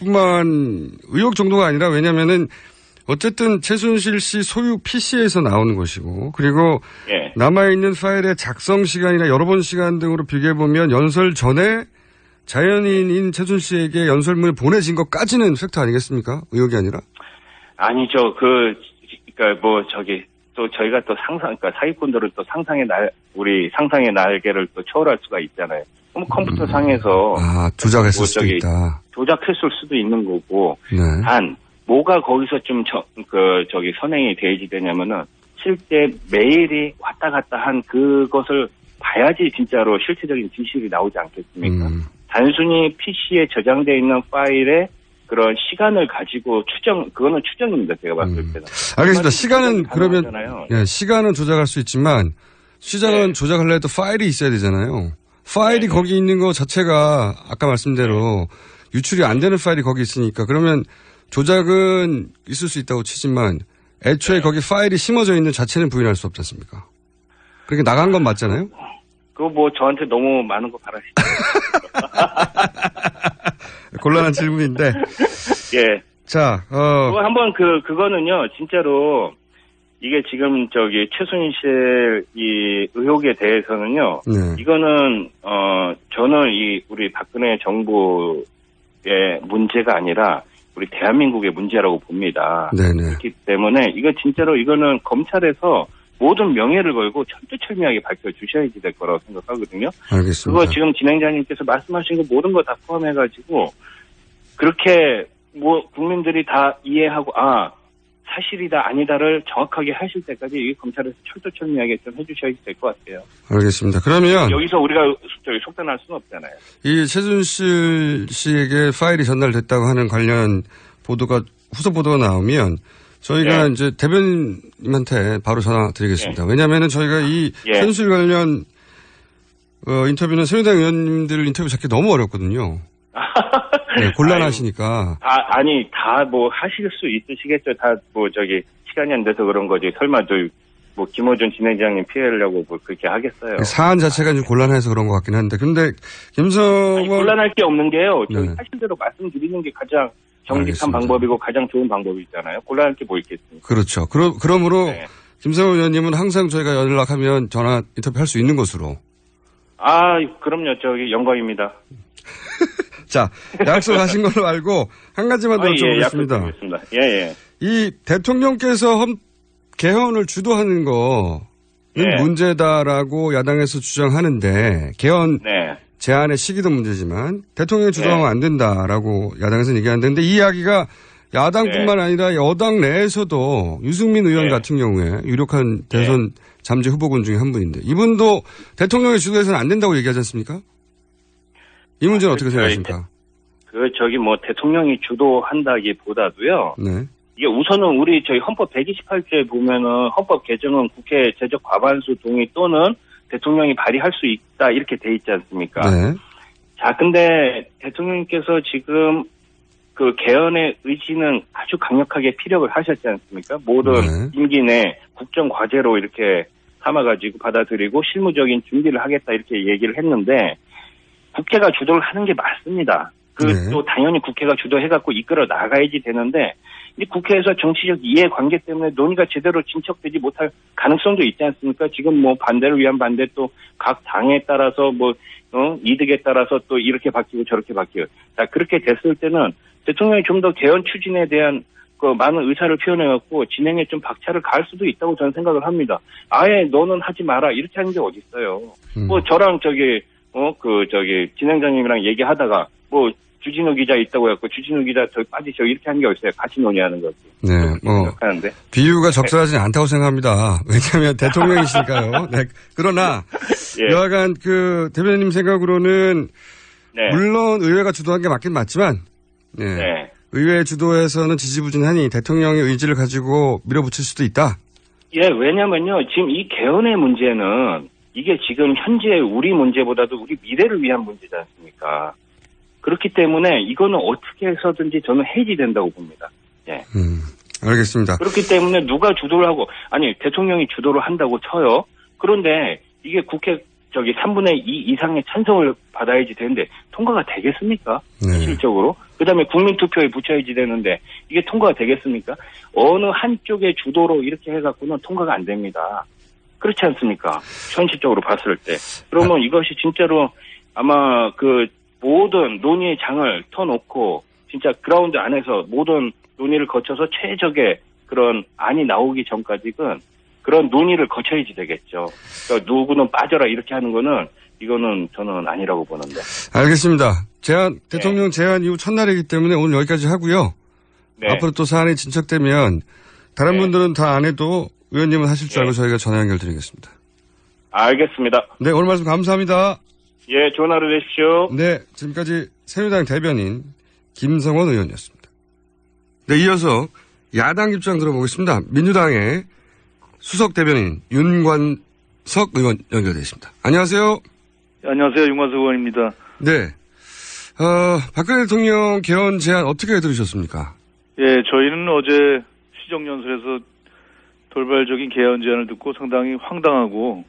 정도가 아니라 왜냐면은 어쨌든 최순실 씨 소유 PC에서 나오는 것이고 그리고 남아있는 파일의 작성 시간이나 여러 번 시간 등으로 비교해보면 연설 전에 자연인인 최순실 씨에게 연설문을 보내진 것까지는 팩트 아니겠습니까? 의혹이 아니라? 아니죠. 또 저희가 또 그러니까 사기꾼들은 또 우리 상상의 날개를 또 초월할 수가 있잖아요. 그럼 컴퓨터 상에서. 조작했을 수도 있다. 조작했을 수도 있는 거고. 네. 단, 뭐가 거기서 좀 선행이 되냐면은 실제 메일이 왔다 갔다 한 그것을 봐야지 진짜로 실체적인 진실이 나오지 않겠습니까? 단순히 PC에 저장되어 있는 파일에 그런 시간을 가지고 그거는 추정입니다. 제가 봤을 때는. 알겠습니다. 시간은 그러면, 시간은 조작할 수 있지만, 시간은 조작하려 해도 파일이 있어야 되잖아요. 파일이 거기 있는 거 자체가 아까 말씀대로 유출이 안 되는 파일이 거기 있으니까 그러면 조작은 있을 수 있다고 치지만 애초에 거기 파일이 심어져 있는 자체는 부인할 수 없지 않습니까? 그렇게 나간 건 맞잖아요? 그거 저한테 너무 많은 거 바라시죠. 곤란한 질문인데. 예. 자, 그거 한번 그거는요, 진짜로, 이게 지금 최순실 이 의혹에 대해서는요, 이거는, 저는 우리 박근혜 정부의 문제가 아니라, 우리 대한민국의 문제라고 봅니다. 네네. 그렇기 때문에, 이거는 검찰에서 모든 명예를 걸고 철두철미하게 밝혀주셔야지 될 거라고 생각하거든요. 알겠습니다. 그거 지금 진행자님께서 말씀하신 거 모든 거 다 포함해가지고 그렇게 국민들이 다 이해하고 사실이다 아니다를 정확하게 하실 때까지 이 검찰에서 철두철미하게 좀 해주셔야 될 것 같아요. 알겠습니다. 그러면 여기서 우리가 속단할 수는 없잖아요. 이 최순실 씨에게 파일이 전달됐다고 하는 관련 보도가 후속 보도가 나오면 저희가 이제 대변인한테 바로 전화 드리겠습니다. 왜냐하면은 저희가 이 최순실 관련 인터뷰는 새누리당 의원님들 인터뷰 잡기 너무 어렵거든요. 곤란하시니까. 다 하실 수 있으시겠죠. 시간이 안 돼서 그런 거지. 설마 김어준 진행장님 피해려고 그렇게 하겠어요. 사안 자체가 좀 곤란해서 그런 것 같긴 한데. 근데 곤란할 게 없는 게요. 저희 사실대로 말씀드리는 게 가장 정직한 알겠습니다. 방법이고 가장 좋은 방법이잖아요. 곤란할 게 뭐 있겠습니까? 그렇죠. 그러므로 김성호 의원님은 항상 저희가 연락하면 전화 인터뷰 할 수 있는 것으로. 그럼요. 영광입니다. 자, 약속하신 걸로 알고 한 가지만 더 여쭤보겠습니다. 예. 이 대통령께서 개헌을 주도하는 거는 문제다라고 야당에서 주장하는데 개헌 제안의 시기도 문제지만 대통령이 주도하면 안 된다라고 야당에서는 얘기하는데 이 이야기가 야당뿐만 아니라 여당 내에서도 유승민 의원 같은 경우에 유력한 대선 잠재 후보군 중에 한 분인데 이분도 대통령의 주도해서는 안 된다고 얘기하지 않습니까? 이 문제는 어떻게 생각하십니까? 대통령이 주도한다기보다도요. 이게 우선은 저희 헌법 128조에 보면은 헌법 개정은 국회 제적 과반수 동의 또는 대통령이 발의할 수 있다 이렇게 돼 있지 않습니까? 자, 근데 대통령께서 지금 그 개헌의 의지는 아주 강력하게 피력을 하셨지 않습니까? 모든 임기 내 국정 과제로 이렇게 삼아가지고 받아들이고 실무적인 준비를 하겠다 이렇게 얘기를 했는데 국회가 주도를 하는 게 맞습니다. 또 당연히 국회가 주도해갖고 이끌어 나가야지 되는데 이제 국회에서 정치적 이해관계 때문에 논의가 제대로 진척되지 못할 가능성도 있지 않습니까? 지금 뭐 반대를 위한 반대 또 각 당에 따라서 이득에 따라서 또 이렇게 바뀌고 저렇게 바뀌고. 자, 그렇게 됐을 때는 대통령이 좀 더 개헌 추진에 대한 많은 의사를 표현해갖고 진행에 좀 박차를 가할 수도 있다고 저는 생각을 합니다. 아예 너는 하지 마라 이렇게 하는 게 어딨어요. 저랑 진행자님이랑 얘기하다가 주진우 기자 있다고 해갖고 주진우 기자 저기 빠지셔 이렇게 하는 게 어딨어요. 같이 논의하는 거지. 네, 생각하는데. 비유가 적절하지는 않다고 생각합니다. 왜냐하면 대통령이시니까요. 네, 그러나 예. 여하간 대변인님 생각으로는 네. 물론 의회가 주도한 게 맞긴 맞지만 네. 의회 주도에서는 지지부진하니 대통령의 의지를 가지고 밀어붙일 수도 있다. 예, 왜냐면요. 지금 이 개헌의 문제는 이게 지금 현재 우리 문제보다도 우리 미래를 위한 문제지 않습니까? 그렇기 때문에 이거는 어떻게 해서든지 저는 해지된다고 봅니다. 예. 알겠습니다. 그렇기 때문에 누가 주도를 하고, 대통령이 주도를 한다고 쳐요. 그런데 이게 국회 3분의 2 이상의 찬성을 받아야지 되는데 통과가 되겠습니까? 네. 실질적으로. 그 다음에 국민투표에 붙여야지 되는데 이게 통과가 되겠습니까? 어느 한쪽의 주도로 이렇게 해갖고는 통과가 안 됩니다. 그렇지 않습니까? 현실적으로 봤을 때. 그러면 이것이 진짜로 아마 모든 논의의 장을 터놓고 진짜 그라운드 안에서 모든 논의를 거쳐서 최적의 그런 안이 나오기 전까지는 그런 논의를 거쳐야지 되겠죠. 그러니까 누구는 빠져라 이렇게 하는 거는 이거는 저는 아니라고 보는데. 알겠습니다. 대통령 제안 이후 첫날이기 때문에 오늘 여기까지 하고요. 네. 앞으로 또 사안이 진척되면 다른 분들은 다 안 해도 의원님은 하실 줄 알고 저희가 전화 연결드리겠습니다. 알겠습니다. 네, 오늘 말씀 감사합니다. 예, 좋은 하루 되십시오. 네, 지금까지 새누리당 대변인 김성원 의원이었습니다. 네, 이어서 야당 입장 들어보겠습니다. 민주당의 수석 대변인 윤관석 의원 연결되어 있습니다. 안녕하세요. 안녕하세요. 윤관석 의원입니다. 네. 박근혜 대통령 개헌 제안 어떻게 들으셨습니까? 예, 저희는 어제 시정연설에서 돌발적인 개헌 제안을 듣고 상당히 황당하고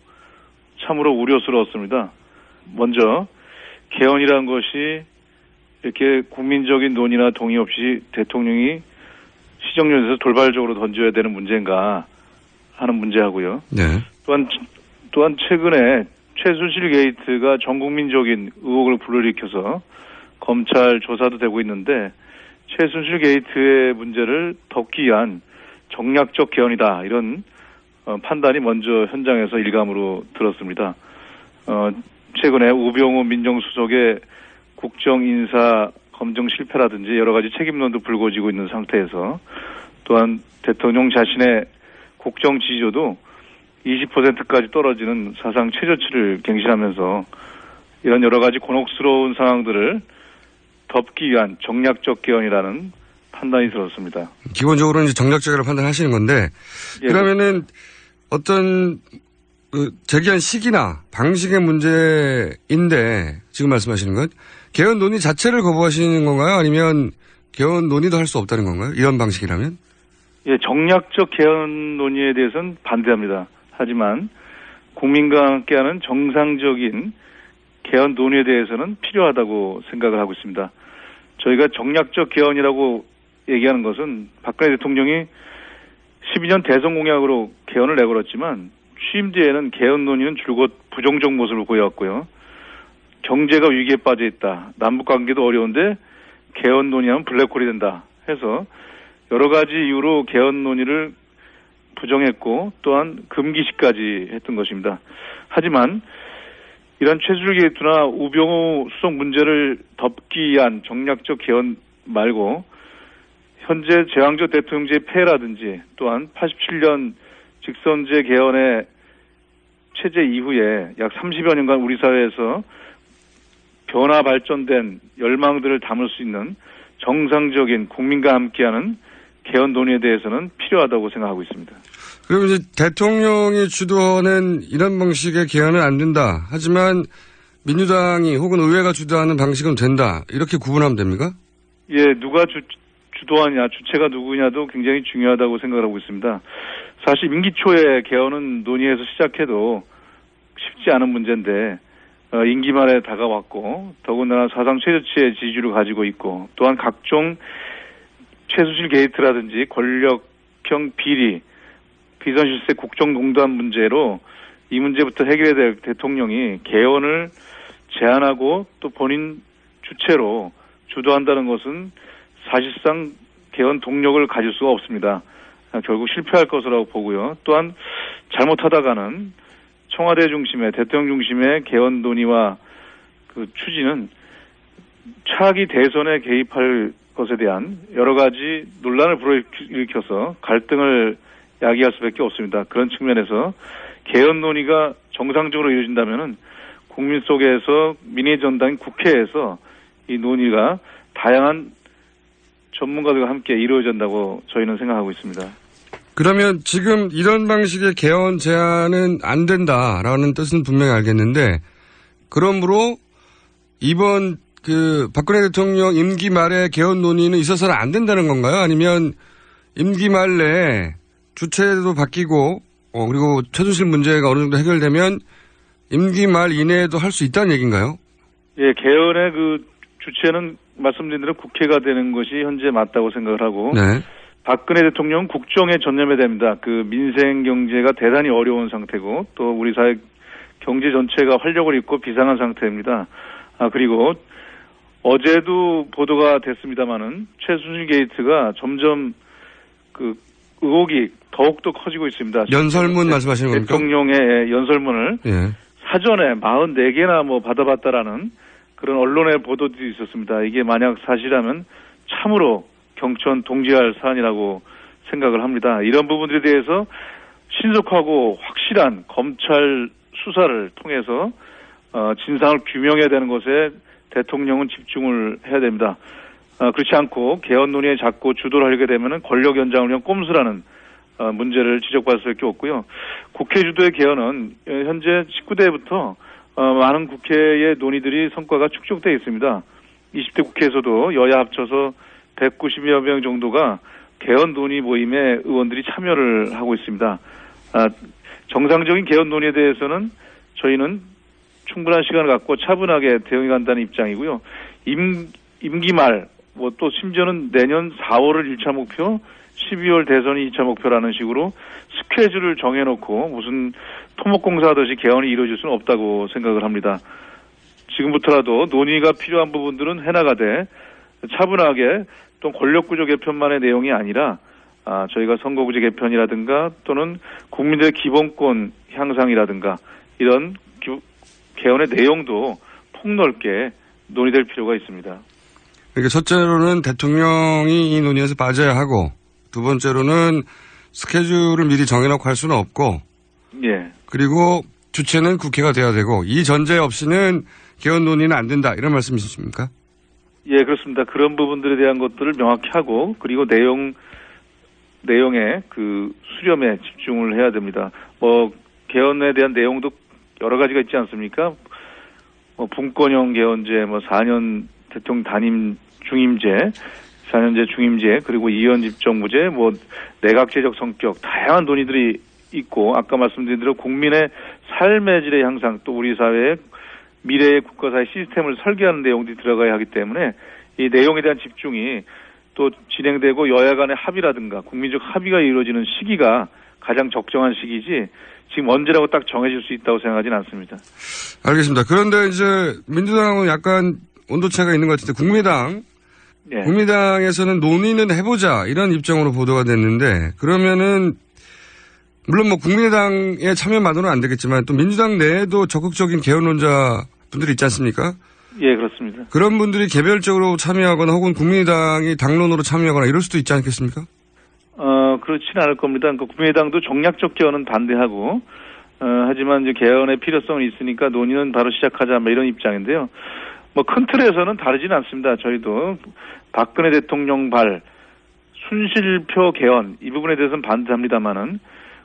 참으로 우려스러웠습니다. 먼저 개헌이라는 것이 이렇게 국민적인 논의나 동의 없이 대통령이 시정연설에서 돌발적으로 던져야 되는 문제인가 하는 문제하고요. 네. 또한 최근에 최순실 게이트가 전 국민적인 의혹을 불러일으켜서 검찰 조사도 되고 있는데 최순실 게이트의 문제를 덮기 위한 정략적 개헌이다 이런 판단이 먼저 현장에서 일감으로 들었습니다. 최근에 우병우 민정수석의 국정인사 검증 실패라든지 여러 가지 책임론도 불거지고 있는 상태에서 또한 대통령 자신의 국정 지지도도 20%까지 떨어지는 사상 최저치를 갱신하면서 이런 여러 가지 곤혹스러운 상황들을 덮기 위한 정략적 개헌이라는 판단이 들었습니다. 기본적으로는 이제 정략적이라고 판단하시는 건데, 그러면은 어떤 제기한 시기나 방식의 문제인데 지금 말씀하시는 건 개헌 논의 자체를 거부하시는 건가요? 아니면 개헌 논의도 할 수 없다는 건가요? 이런 방식이라면? 예, 정략적 개헌 논의에 대해서는 반대합니다. 하지만 국민과 함께하는 정상적인 개헌 논의에 대해서는 필요하다고 생각을 하고 있습니다. 저희가 정략적 개헌이라고 얘기하는 것은 박근혜 대통령이 12년 대선 공약으로 개헌을 내걸었지만 취임 뒤에는 개헌 논의는 줄곧 부정적 모습을 보여왔고요. 경제가 위기에 빠져 있다. 남북 관계도 어려운데 개헌 논의하면 블랙홀이 된다 해서 여러 가지 이유로 개헌 논의를 부정했고 또한 금기시까지 했던 것입니다. 하지만 이런 최순실 게이트나 우병우 수석 문제를 덮기 위한 정략적 개헌 말고 현재 제왕적 대통령제의 폐해라든지 또한 87년 직선제 개헌의 체제 이후에 약 30여 년간 우리 사회에서 변화 발전된 열망들을 담을 수 있는 정상적인 국민과 함께하는 개헌 논의에 대해서는 필요하다고 생각하고 있습니다. 그리고 이제 대통령이 주도하는 이런 방식의 개헌은 안 된다. 하지만 민주당이 혹은 의회가 주도하는 방식은 된다. 이렇게 구분하면 됩니까? 예, 누가 주도하냐, 주체가 누구냐도 굉장히 중요하다고 생각하고 있습니다. 사실 임기 초에 개헌은 논의해서 시작해도 쉽지 않은 문제인데 임기 말에 다가왔고 더군다나 사상 최저치의 지지율을 가지고 있고 또한 각종 최순실 게이트라든지 권력형 비리, 비선실세 국정농단 문제로 이 문제부터 해결해야 될 대통령이 개헌을 제안하고 또 본인 주체로 주도한다는 것은 사실상 개헌 동력을 가질 수가 없습니다. 결국 실패할 것이라고 보고요. 또한 잘못하다가는 청와대 중심의 대통령 중심의 개헌 논의와 그 추진은 차기 대선에 개입할 것에 대한 여러 가지 논란을 불러일으켜서 갈등을 야기할 수밖에 없습니다. 그런 측면에서 개헌 논의가 정상적으로 이루어진다면은 국민 속에서 민의 전당인 국회에서 이 논의가 다양한 전문가들과 함께 이루어진다고 저희는 생각하고 있습니다. 그러면 지금 이런 방식의 개헌 제안은 안 된다라는 뜻은 분명히 알겠는데, 그러므로 이번 박근혜 대통령 임기 말에 개헌 논의는 있어서는 안 된다는 건가요? 아니면 임기 말 내에 주체도 바뀌고 그리고 최순실 문제가 어느 정도 해결되면 임기 말 이내에도 할 수 있다는 얘기인가요? 예, 개헌의 그 주체는 말씀드린 대로 국회가 되는 것이 현재 맞다고 생각을 하고, 네. 박근혜 대통령 국정에 전념해야 됩니다. 그 민생 경제가 대단히 어려운 상태고 또 우리 사회 경제 전체가 활력을 잃고 비상한 상태입니다. 그리고 어제도 보도가 됐습니다마는 최순실 게이트가 점점 그 의혹이 더욱더 커지고 있습니다. 연설문 말씀하시는 겁니까? 대통령의 연설문을 예. 사전에 44개나 받아봤다라는 그런 언론의 보도도 있었습니다. 이게 만약 사실이라면 참으로 경천 동지할 사안이라고 생각을 합니다. 이런 부분들에 대해서 신속하고 확실한 검찰 수사를 통해서 진상을 규명해야 되는 것에 대통령은 집중을 해야 됩니다. 그렇지 않고 개헌 논의에 자꾸 주도를 하게 되면 권력 연장을 위한 꼼수라는 문제를 지적받을 수밖에 없고요. 국회 주도의 개헌은 현재 19대부터 많은 국회의 논의들이 성과가 축적되어 있습니다. 20대 국회에서도 여야 합쳐서 190여 명 정도가 개헌 논의 모임에 의원들이 참여를 하고 있습니다. 정상적인 개헌 논의에 대해서는 저희는 충분한 시간을 갖고 차분하게 대응해 간다는 입장이고요. 임기 말, 또 심지어는 내년 4월을 1차 목표, 12월 대선이 2차 목표라는 식으로 스케줄을 정해놓고 무슨 토목공사하듯이 개헌이 이루어질 수는 없다고 생각을 합니다. 지금부터라도 논의가 필요한 부분들은 해나가되 차분하게 또 권력구조 개편만의 내용이 아니라 저희가 선거구제 개편이라든가 또는 국민들의 기본권 향상이라든가 이런 개헌의 내용도 폭넓게 논의될 필요가 있습니다. 그러니까 첫째로는 대통령이 이 논의에서 빠져야 하고, 두 번째로는 스케줄을 미리 정해놓고 할 수는 없고, 예. 그리고 주체는 국회가 돼야 되고, 이 전제 없이는 개헌 논의는 안 된다, 이런 말씀이십니까? 예, 그렇습니다. 그런 부분들에 대한 것들을 명확히 하고, 그리고 내용의 그 수렴에 집중을 해야 됩니다. 개헌에 대한 내용도 여러 가지가 있지 않습니까? 분권형 개헌제, 4년 대통령 단임 중임제, 4년제 중임제, 그리고 2원 집정부제, 내각제적 성격, 다양한 논의들이 있고, 아까 말씀드린 대로 국민의 삶의 질의 향상, 또 우리 사회의 미래의 국가사회 시스템을 설계하는 내용들이 들어가야 하기 때문에 이 내용에 대한 집중이 또 진행되고 여야 간의 합의라든가 국민적 합의가 이루어지는 시기가 가장 적정한 시기지 지금 언제라고 딱 정해질 수 있다고 생각하지는 않습니다. 알겠습니다. 그런데 이제 민주당은 약간 온도차가 있는 것 같은데 국민당에서는 논의는 해보자 이런 입장으로 보도가 됐는데, 그러면은 물론 국민의당의 참여만으로는 안 되겠지만 또 민주당 내에도 적극적인 개헌론자 분들이 있지 않습니까? 예, 그렇습니다. 그런 분들이 개별적으로 참여하거나 혹은 국민의당이 당론으로 참여하거나 이럴 수도 있지 않겠습니까? 그렇지는 않을 겁니다. 그러니까 국민의당도 정략적 개헌은 반대하고, 하지만 이제 개헌의 필요성은 있으니까 논의는 바로 시작하자 이런 입장인데요. 큰 틀에서는 다르지는 않습니다. 저희도 박근혜 대통령 순실표 개헌 이 부분에 대해서는 반대합니다만은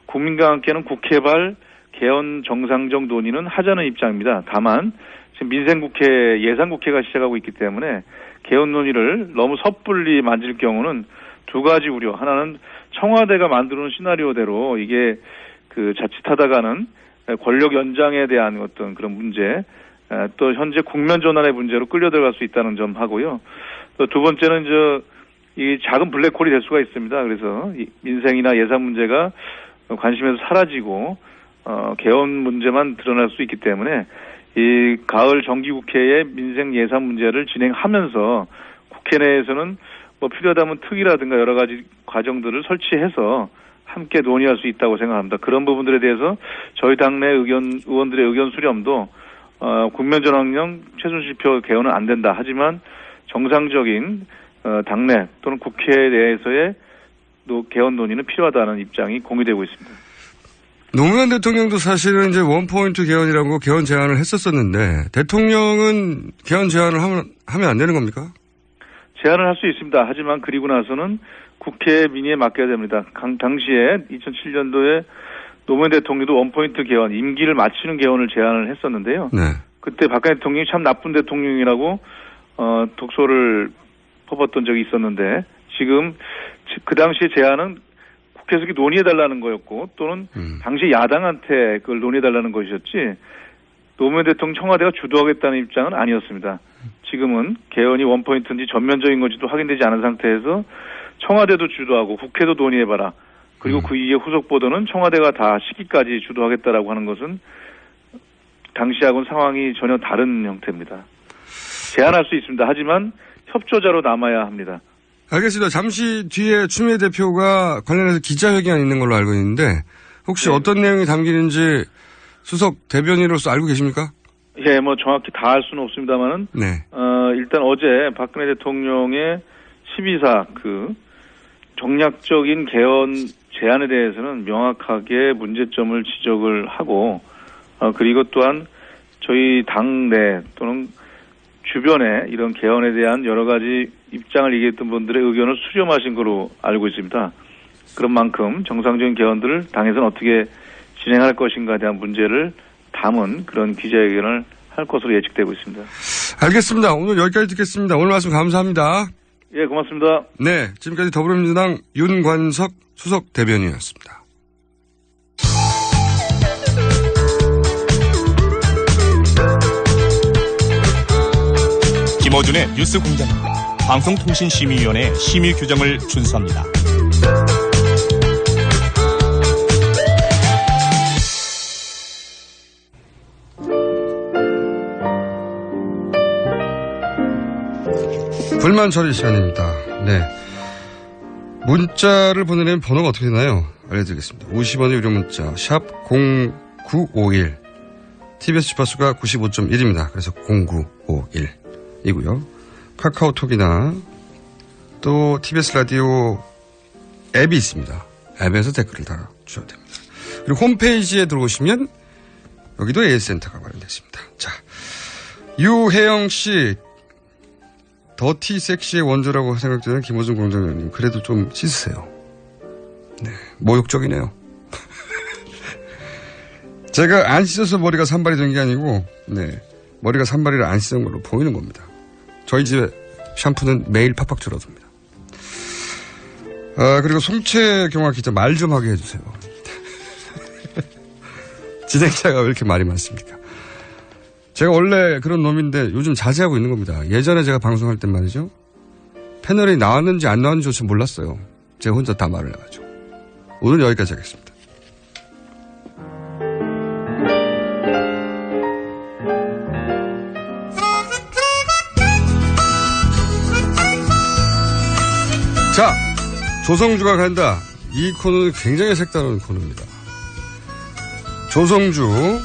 국민과 함께는 국회발 개헌 정상적 논의는 하자는 입장입니다. 다만 지금 민생국회, 예산국회가 시작하고 있기 때문에 개헌 논의를 너무 섣불리 만질 경우는 두 가지 우려. 하나는 청와대가 만드는 시나리오대로 이게 자칫하다가는 권력 연장에 대한 어떤 그런 문제, 또 현재 국면 전환의 문제로 끌려 들어갈 수 있다는 점 하고요. 또 두 번째는 이 작은 블랙홀이 될 수가 있습니다. 그래서 이 민생이나 예산 문제가 관심에서 사라지고 개헌 문제만 드러날 수 있기 때문에 이 가을 정기국회에 민생 예산 문제를 진행하면서 국회 내에서는 뭐 필요하다면 특위라든가 여러 가지 과정들을 설치해서 함께 논의할 수 있다고 생각합니다. 그런 부분들에 대해서 저희 당내 의원들의 의견 수렴도 국면전환령 최순실표 개헌은 안 된다. 하지만 정상적인 당내 또는 국회 내에서의 개헌 논의는 필요하다는 입장이 공유되고 있습니다. 노무현 대통령도 사실은 이제 원포인트 개헌이라고 개헌 제안을 했었었는데 대통령은 개헌 제안을 하면 안 되는 겁니까? 제안을 할 수 있습니다. 하지만 그리고 나서는 국회 민의에 맡겨야 됩니다. 당시에 2007년도에 노무현 대통령도 원포인트 개헌, 임기를 마치는 개헌을 제안을 했었는데요. 네. 그때 박근혜 대통령이 참 나쁜 대통령이라고 독소를 퍼붓던 적이 있었는데 지금 그 당시의 제안은 국회에서 논의해달라는 거였고 또는 당시 야당한테 그걸 논의해달라는 것이었지 노무현 대통령 청와대가 주도하겠다는 입장은 아니었습니다. 지금은 개헌이 원포인트인지 전면적인 건지도 확인되지 않은 상태에서 청와대도 주도하고 국회도 논의해봐라. 그리고 그 이후에 후속 보도는 청와대가 다 시기까지 주도하겠다라고 하는 것은 당시하고는 상황이 전혀 다른 형태입니다. 제안할 수 있습니다. 하지만 협조자로 남아야 합니다. 알겠습니다. 잠시 뒤에 추미애 대표가 관련해서 기자회견이 있는 걸로 알고 있는데 혹시 네. 어떤 내용이 담기는지 수석 대변인으로서 알고 계십니까? 예, 뭐 정확히 다 알 수는 없습니다만은 네. 일단 어제 박근혜 대통령의 12사 정략적인 개헌 제안에 대해서는 명확하게 문제점을 지적을 하고 그리고 또한 저희 당내 또는 주변에 이런 개헌에 대한 여러 가지 입장을 얘기했던 분들의 의견을 수렴하신 걸로 알고 있습니다. 그런 만큼 정상적인 개헌들을 당에서는 어떻게 진행할 것인가에 대한 문제를 담은 그런 기자회견을 할 것으로 예측되고 있습니다. 알겠습니다. 오늘 여기까지 듣겠습니다. 오늘 말씀 감사합니다. 예, 고맙습니다. 네, 지금까지 더불어민주당 윤관석 수석 대변인이었습니다. 김어준의 뉴스 공장입니다. 방송통신심의위원회 심의 규정을 준수합니다. 불만 처리 시간입니다. 네. 문자를 보내려면 번호가 어떻게 되나요? 알려드리겠습니다. 50원의 유료 문자 샵 0951 TBS 주파수가 95.1입니다. 그래서 0951이고요. 카카오톡이나 또 TBS 라디오 앱이 있습니다. 앱에서 댓글을 달아주셔도 됩니다. 그리고 홈페이지에 들어오시면 여기도 AS센터가 마련됐습니다. 자, 유혜영 씨 더티 섹시의 원조라고 생각되는 김호중 공장장님 그래도 좀 씻으세요. 네, 모욕적이네요. 제가 안 씻어서 머리가 산발이 된 게 아니고 네, 머리가 산발이를 안 씻은 걸로 보이는 겁니다. 저희 집에 샴푸는 매일 팍팍 줄어듭니다. 그리고 송채경화 기자 말 좀 하게 해주세요. 진행자가 왜 이렇게 말이 많습니까? 제가 원래 그런 놈인데 요즘 자제하고 있는 겁니다. 예전에 제가 방송할 땐 말이죠. 패널이 나왔는지 안 나왔는지 몰랐어요. 제가 혼자 다 말을 해가지고. 오늘 여기까지 하겠습니다. 자, 조성주가 간다. 이 코너는 굉장히 색다른 코너입니다. 조성주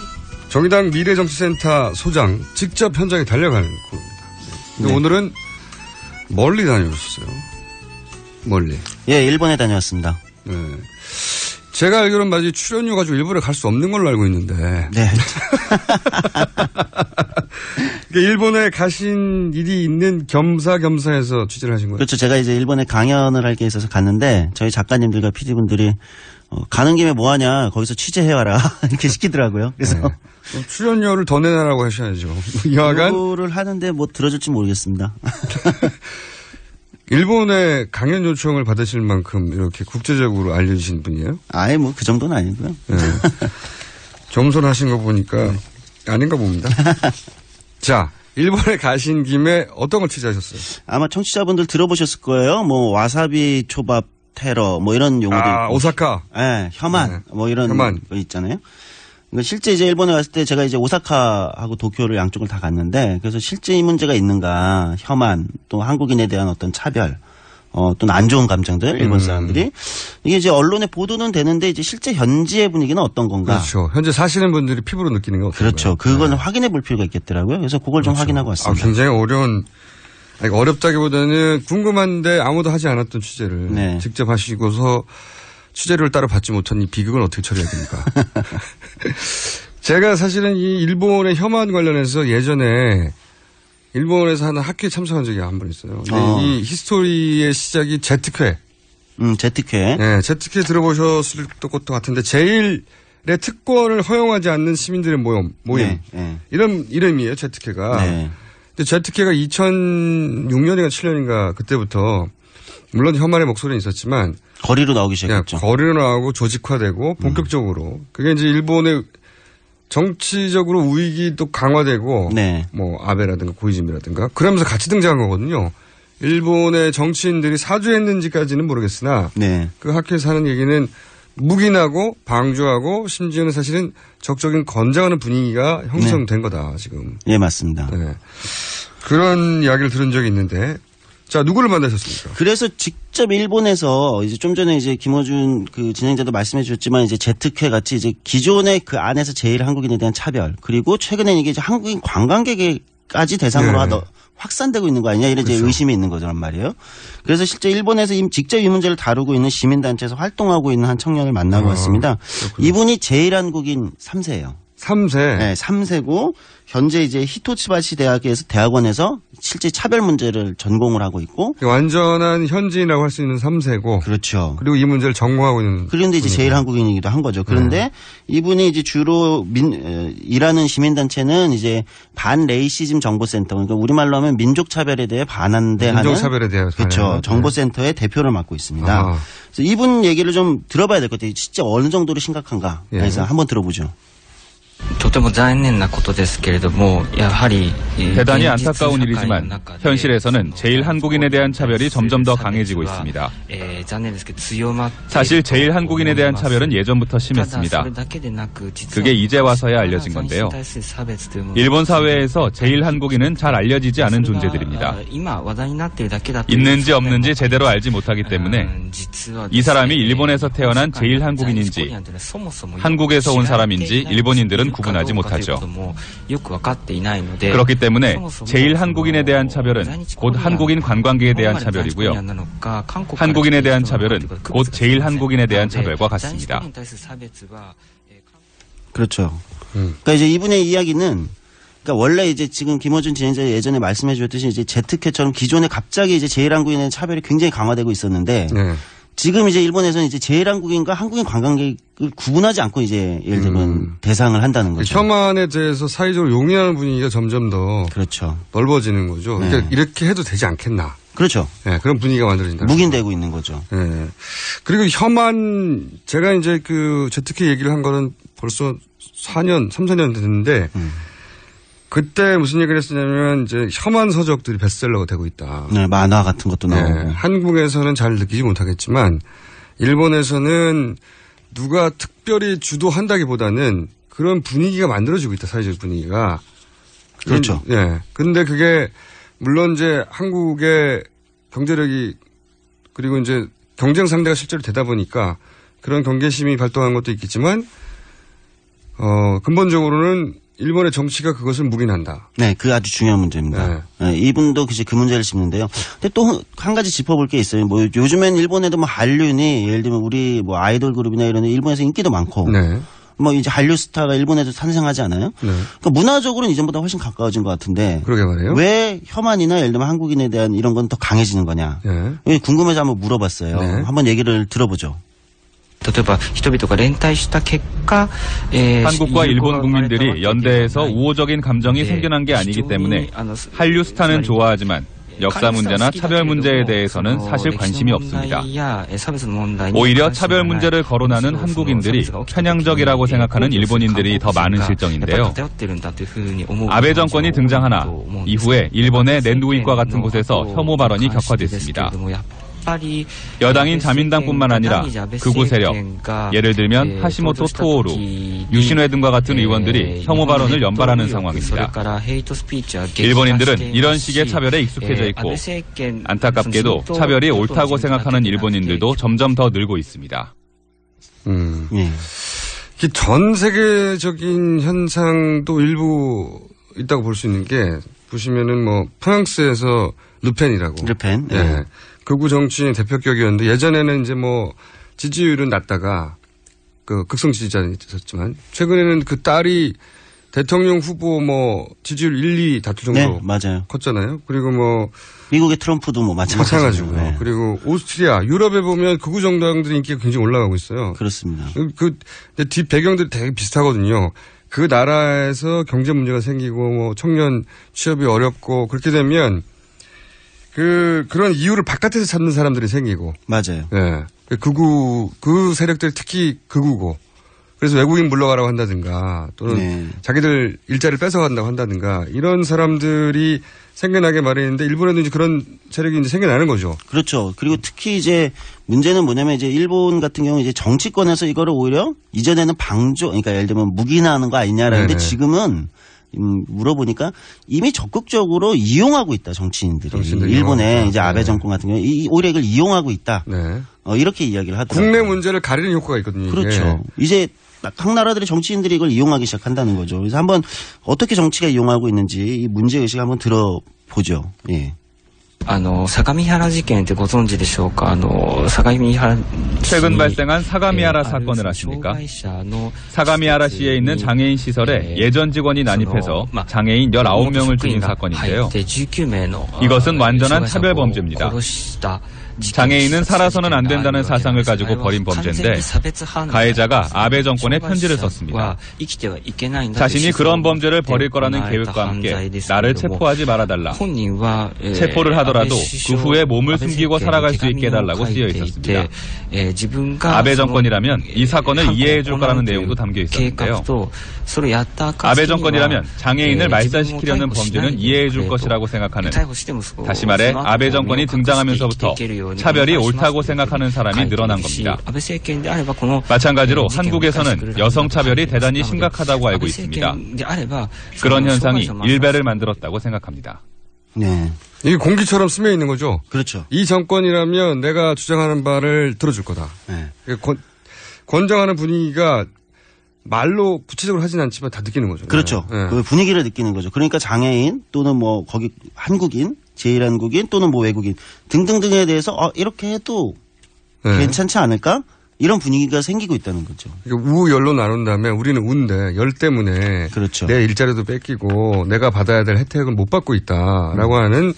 정의당 미래정치센터 소장 직접 현장에 달려가는 코너입니다. 근데 오늘은 멀리 다녀오셨어요. 멀리. 예, 일본에 다녀왔습니다. 네. 제가 알기로는 마치 출연료 가지고 일본에 갈 수 없는 걸로 알고 있는데. 네. 일본에 가신 일이 있는 겸사겸사해서 취재를 하신 거예요? 그렇죠. 제가 이제 일본에 강연을 할 게 있어서 갔는데 저희 작가님들과 PD분들이 가는 김에 뭐 하냐 거기서 취재해와라 이렇게 시키더라고요. 그래서 네. 출연료를 더 내놔라고 하셔야죠. 여하간 요구를 하는데 뭐 들어줄지 모르겠습니다. 일본에 강연 요청을 받으실 만큼 이렇게 국제적으로 알려주신 분이에요? 아예 뭐 그 정도는 아니고요. 네. 겸손하신 거 보니까 아닌가 봅니다. 자, 일본에 가신 김에 어떤 걸 취재하셨어요? 아마 청취자분들 들어보셨을 거예요. 뭐 와사비 초밥 테러 뭐 이런 용어도 있고. 오사카. 네, 혐한 네. 뭐 이런 혐한. 거 있잖아요. 그러니까 실제 이제 일본에 갔을 때 제가 이제 오사카하고 도쿄를 양쪽을 다 갔는데 그래서 실제 이 문제가 있는가 혐한 또 한국인에 대한 어떤 차별 또는 안 좋은 감정들 일본 사람들이 이게 이제 언론에 보도는 되는데 이제 실제 현지의 분위기는 어떤 건가? 그렇죠. 현재 사시는 분들이 피부로 느끼는 게 어떤가요? 그렇죠. 그거는 확인해 볼 필요가 있겠더라고요. 그래서 그걸 좀 확인하고 왔습니다. 굉장히 어렵다기보다는 궁금한데 아무도 하지 않았던 취재를 직접 하시고서 취재를 따로 받지 못한 이 비극은 어떻게 처리해야 됩니까? 제가 사실은 이 일본의 혐한 관련해서 예전에 일본에서 하는 학회에 참석한 적이 한 번 있어요. 근데 이 히스토리의 시작이 제특회. 제특회. 네, 제특회 들어보셨을 것도 같은데 제일의 특권을 허용하지 않는 시민들의 모임. 이런 이름이에요, 제특회가. 근데 제특회가 2006년인가 7년인가 그때부터 물론 혐한의 목소리는 있었지만 거리로 나오기 시작했죠. 거리로 나오고 조직화되고 본격적으로 그게 이제 일본의 정치적으로 우익이 또 강화되고 뭐 아베라든가 고이즈미라든가 그러면서 같이 등장한 거거든요. 일본의 정치인들이 사주했는지까지는 모르겠으나 그 학회에서 하는 얘기는 묵인하고 방조하고 심지어는 사실은 적적인 건장하는 분위기가 형성된 거다 지금. 예, 맞습니다. 네. 그런 이야기를 들은 적이 있는데 자, 누구를 만나셨습니까? 그래서 직접 일본에서 이제 좀 전에 이제 김어준 그 진행자도 말씀해 주셨지만 이제 제특회 같이 이제 기존의 그 안에서 제일 한국인에 대한 차별 그리고 최근에 이게 이제 한국인 관광객까지 대상으로 확산되고 있는 거 아니냐 이런 이제 의심이 있는 거란 말이에요. 그래서 실제 일본에서 직접 이 문제를 다루고 있는 시민단체에서 활동하고 있는 한 청년을 만나고 왔습니다. 그렇군요. 이분이 제일 한국인 3세예요. 3세? 네, 3세고 현재 이제 히토츠바시 대학에서 대학원에서 실제 차별 문제를 전공을 하고 있고 완전한 현지인이라고 할 수 있는 3세고 그렇죠. 그리고 이 문제를 전공하고 있는 그런데 이제 제일 한국인이기도 한 거죠. 그런데 이분이 이제 주로 일하는 시민단체는 이제 반레이시즘 정보센터 그러니까 우리말로 하면 민족차별에 대해 반한대하는 민족차별에 대해 그렇죠. 정보센터의 대표를 맡고 있습니다. 그래서 이분 얘기를 좀 들어봐야 될 것 같아요. 진짜 어느 정도로 심각한가. 그래서 한번 들어보죠. 대단히 안타까운 일이지만 현실에서는 제일 한국인에 대한 차별이 점점 더 강해지고 있습니다. 사실 제일 한국인에 대한 차별은 예전부터 심했습니다. 그게 이제 와서야 알려진 건데요. 일본 사회에서 제일 한국인은 잘 알려지지 않은 존재들입니다. 있는지 없는지 제대로 알지 못하기 때문에 이 사람이 일본에서 태어난 제일 한국인인지 한국에서 온 사람인지 일본인들은 구분하지 못하죠. 그렇기 때문에 제일 한국인에 대한 차별은 곧 한국인 관광객에 대한 차별이고요. 한국인에 대한 차별은 곧 제일 한국인에 대한 차별과 같습니다. 그렇죠. 그러니까 이제 이분의 이야기는 그러니까 원래 이제 지금 김어준 진행자 예전에 말씀해 주셨듯이 이제 제특회처럼 기존에 갑자기 이제 제일 한국인에 대한 차별이 굉장히 강화되고 있었는데 지금 이제 일본에서는 이제 제일 한국인과 한국인 관광객을 구분하지 않고 이제 예를 들면 대상을 한다는 거죠. 혐한에 대해서 사회적으로 용인하는 분위기가 점점 더 넓어지는 거죠. 그러니까 이렇게 해도 되지 않겠나. 그렇죠. 네, 그런 분위기가 만들어진다. 묵인되고 있는 거죠. 네. 그리고 혐한 제가 이제 그 제특회 얘기를 한 거는 벌써 3, 4년 됐는데 그때 무슨 얘기를 했었냐면 이제 혐한 서적들이 베스트셀러가 되고 있다. 네, 만화 같은 것도 나오고. 한국에서는 잘 느끼지 못하겠지만 일본에서는 누가 특별히 주도한다기보다는 그런 분위기가 만들어지고 있다. 사회적 분위기가. 그렇죠. 예. 근데 그게 물론 이제 한국의 경제력이 그리고 이제 경쟁 상대가 실제로 되다 보니까 그런 경계심이 발동한 것도 있겠지만 근본적으로는 일본의 정치가 그것을 묵인한다. 네, 그 아주 중요한 문제입니다. 네, 이분도 그 문제를 짚는데요. 근데 또 한 가지 짚어볼 게 있어요. 뭐 요즘엔 일본에도 뭐 한류니 예를 들면 우리 뭐 아이돌 그룹이나 이런 일본에서 인기도 많고. 뭐 이제 한류 스타가 일본에도 탄생하지 않아요? 그러니까 문화적으로는 이전보다 훨씬 가까워진 것 같은데. 그러게 말이에요. 왜 혐한이나 예를 들면 한국인에 대한 이런 건 더 강해지는 거냐? 궁금해서 한번 물어봤어요. 한번 얘기를 들어보죠. 한국과 일본 국민들이 연대해서 우호적인 감정이 생겨난 게 아니기 때문에 한류 스타는 좋아하지만 역사 문제나 차별 문제에 대해서는 사실 관심이 없습니다. 오히려 차별 문제를 거론하는 한국인들이 편향적이라고 생각하는 일본인들이 더 많은 실정인데요. 아베 정권이 등장하나 이후에 일본의 낸두이과 같은 곳에서 혐오 발언이 격화됐습니다. 여당인 자민당뿐만 아니라 극우 세력, 예를 들면 하시모토 토오루, 유신회 등과 같은 의원들이 혐오 발언을 연발하는 상황입니다. 일본인들은 이런 식의 차별에 익숙해져 있고 안타깝게도 차별이 옳다고 생각하는 일본인들도 점점 더 늘고 있습니다. 전 세계적인 현상도 일부 있다고 볼 수 있는 게 보시면은 뭐 프랑스에서 르펜이라고. 르펜. 네. 예. 극우 정치인 대표격이었는데 예전에는 이제 뭐 지지율은 낮다가 그 극성 지지자는 있었지만 최근에는 그 딸이 대통령 후보 뭐 지지율 1, 2 다툴 정도로 네, 맞아요. 컸잖아요. 그리고 뭐 미국의 트럼프도 뭐 마찬가지고요. 네. 그리고 오스트리아, 유럽에 보면 극우 정당들의 인기가 굉장히 올라가고 있어요. 그렇습니다. 뒷 배경들이 되게 비슷하거든요. 그 나라에서 경제 문제가 생기고 뭐 청년 취업이 어렵고 그렇게 되면 그런 이유를 바깥에서 찾는 사람들이 생기고. 맞아요. 예. 그 세력들이 특히 극우고. 그래서 외국인 물러가라고 한다든가 또는 자기들 일자리를 뺏어간다고 한다든가 이런 사람들이 생겨나게 마련인데 일본에도 이제 그런 세력이 이제 생겨나는 거죠. 그렇죠. 그리고 특히 이제 문제는 뭐냐면 이제 일본 같은 경우 이제 정치권에서 이거를 오히려 이전에는 그러니까 예를 들면 묵인하는 거 아니냐라는데 지금은 물어보니까 이미 적극적으로 이용하고 있다 정치인들이 일본의 이제 아베 정권 같은 경우 오히려 이걸 이용하고 있다. 네. 이렇게 이야기를 하더라고요. 국내 문제를 가리는 효과가 있거든요. 그렇죠. 이제 각 나라들의 정치인들이 이걸 이용하기 시작한다는 거죠. 그래서 한번 어떻게 정치가 이용하고 있는지 이 문제 의식 한번 들어보죠. 예. 최근 발생한 사가미하라 사건을 아십니까? 사가미하라시에 있는 장애인 시설에 예전 직원이 난입해서 장애인 19명을 죽인 사건인데요. 이것은 완전한 차별 범죄입니다. 장애인은 살아서는 안 된다는 사상을 가지고 벌인 범죄인데 가해자가 아베 정권에 편지를 썼습니다. 자신이 그런 범죄를 벌일 거라는 계획과 함께 나를 체포하지 말아달라. 체포를 하더라도 그 후에 몸을 숨기고 살아갈 수 있게 해달라고 쓰여 있었습니다. 아베 정권이라면 이 사건을 이해해 줄 거라는 내용도 담겨 있었는데요. 아베 정권이라면 장애인을 말살시키려는 범죄는 이해해 줄 것이라고 생각하는, 다시 말해 아베 정권이 등장하면서부터 차별이 옳다고 생각하는 사람이 늘어난 겁니다. 마찬가지로 한국에서는 여성 차별이 대단히 심각하다고 알고 있습니다. 그런 현상이 일배를 만들었다고 생각합니다. 네. 이게 공기처럼 스며 있는 거죠. 그렇죠. 이 정권이라면 내가 주장하는 바를 들어줄 거다. 네. 권장하는 분위기가 말로 구체적으로 하진 않지만 다 느끼는 거죠. 그렇죠. 네. 그 분위기를 느끼는 거죠. 그러니까 장애인 또는 뭐 거기 한국인, 제1한국인 또는 뭐 외국인 등등등에 대해서 이렇게 해도 괜찮지 않을까? 이런 분위기가 생기고 있다는 거죠. 그러니까 우열로 나눈 다음에 우리는 우인데 열 때문에 그렇죠. 내 일자리도 뺏기고 내가 받아야 될 혜택을 못 받고 있다라고 하는,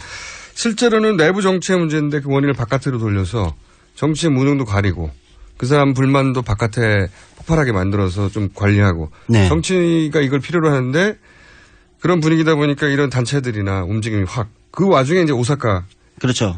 실제로는 내부 정치의 문제인데 그 원인을 바깥으로 돌려서 정치의 무능도 가리고 그 사람 불만도 바깥에 폭발하게 만들어서 좀 관리하고 정치가 이걸 필요로 하는데 그런 분위기다 보니까 이런 단체들이나 움직임이 그 와중에 이제 오사카 그렇죠.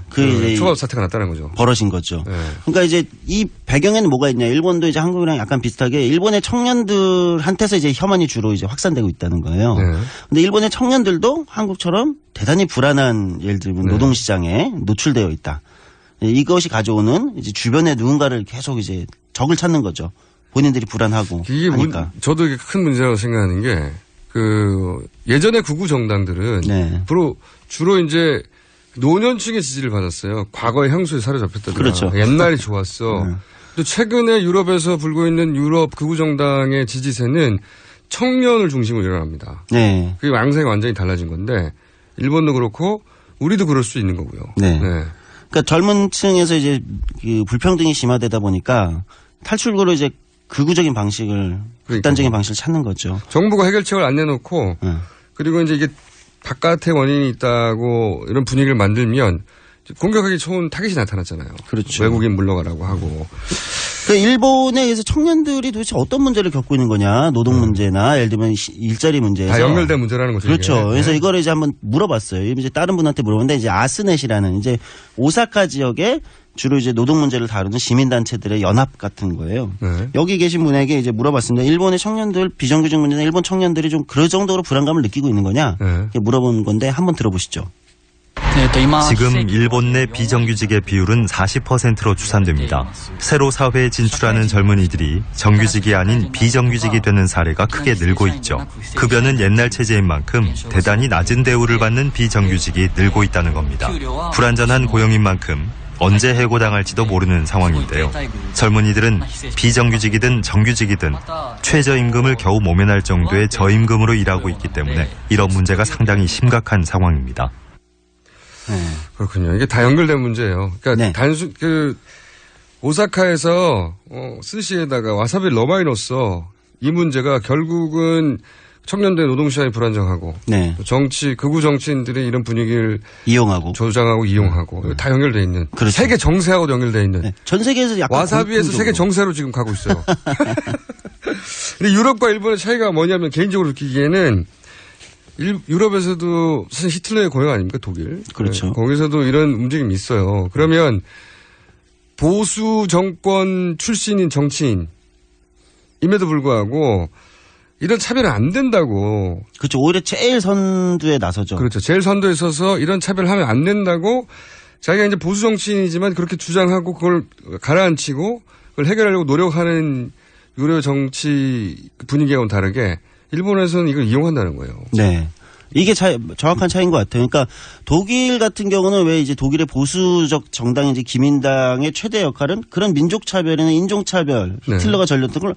초밥 사태가 났다는 거죠. 벌어진 거죠. 네. 그러니까 이제 이 배경에는 뭐가 있냐. 일본도 이제 한국이랑 약간 비슷하게 일본의 청년들한테서 이제 혐한이 주로 이제 확산되고 있다는 거예요. 네. 근데 일본의 청년들도 한국처럼 대단히 불안한, 예를 들면 노동시장에 노출되어 있다. 이것이 가져오는 이제 주변에 누군가를 계속 이제 적을 찾는 거죠. 본인들이 불안하고 이게 하니까. 저도 이게 큰 문제라고 생각하는 게 예전의 극우 정당들은 주로 이제 노년층의 지지를 받았어요. 과거의 향수에 사로잡혔다든가. 그렇죠. 옛날이 좋았어. 또 최근에 유럽에서 불고 있는 유럽 극우 정당의 지지세는 청년을 중심으로 일어납니다. 네. 그게 양상이 완전히 달라진 건데 일본도 그렇고 우리도 그럴 수 있는 거고요. 네. 그러니까 젊은 층에서 이제 그 불평등이 심화되다 보니까 탈출구로 이제 극우적인 방식을, 극단적인 방식을 찾는 거죠. 정부가 해결책을 안 내놓고 그리고 이제 이게 바깥에 원인이 있다고 이런 분위기를 만들면 공격하기 좋은 타깃이 나타났잖아요. 그렇죠. 외국인 물러가라고 하고. 그 일본에 의해서 청년들이 도대체 어떤 문제를 겪고 있는 거냐, 노동 문제나 예를 들면 일자리 문제에서 다 연결된 문제라는 거죠. 그렇죠. 이게. 그래서 이거를 이제 한번 물어봤어요. 이제 다른 분한테 물어봤는데 이제 아스넷이라는 이제 오사카 지역에 주로 이제 노동 문제를 다루는 시민단체들의 연합 같은 거예요. 네. 여기 계신 분에게 이제 물어봤습니다. 일본의 청년들 비정규직 문제나 일본 청년들이 좀 그 정도로 불안감을 느끼고 있는 거냐 이렇게 물어본 건데 한번 들어보시죠. 지금 일본 내 비정규직의 비율은 40%로 추산됩니다. 새로 사회에 진출하는 젊은이들이 정규직이 아닌 비정규직이 되는 사례가 크게 늘고 있죠. 급여는 옛날 체제인 만큼 대단히 낮은 대우를 받는 비정규직이 늘고 있다는 겁니다. 불안전한 고용인 만큼 언제 해고당할지도 모르는 상황인데요. 젊은이들은 비정규직이든 정규직이든 최저임금을 겨우 모면할 정도의 저임금으로 일하고 있기 때문에 이런 문제가 상당히 심각한 상황입니다. 그렇군요. 이게 다 연결된 문제예요. 그러니까 단순 오사카에서 스시에다가 와사비를 너무 많이 넣었어. 이 문제가 결국은 청년들의 노동시장이 불안정하고 극우 정치인들이 이런 분위기를 이용하고 조장하고 이용하고 다 연결돼 있는 세계 정세하고도 연결돼 있는 전 세계에서 약간 와사비에서 세계 정세로 지금 가고 있어요. 근데 유럽과 일본의 차이가 뭐냐면 개인적으로 느끼기에는 유럽에서도 사실 히틀러의 고향 아닙니까? 독일. 그렇죠. 거기서도 이런 움직임이 있어요. 그러면 보수 정권 출신인 정치인임에도 불구하고 이런 차별은 안 된다고. 그렇죠. 오히려 제일 선두에 나서죠. 그렇죠. 제일 선두에 서서 이런 차별을 하면 안 된다고 자기가 이제 보수 정치인이지만 그렇게 주장하고 그걸 가라앉히고 그걸 해결하려고 노력하는 유럽 정치 분위기하고는 다르게 일본에서는 이걸 이용한다는 거예요. 네. 이게 정확한 차이인 것 같아요. 그러니까 독일 같은 경우는 왜 이제 독일의 보수적 정당인 이제 기민당의 최대 역할은 그런 민족 차별이나 인종 차별, 히틀러가 전렸던 걸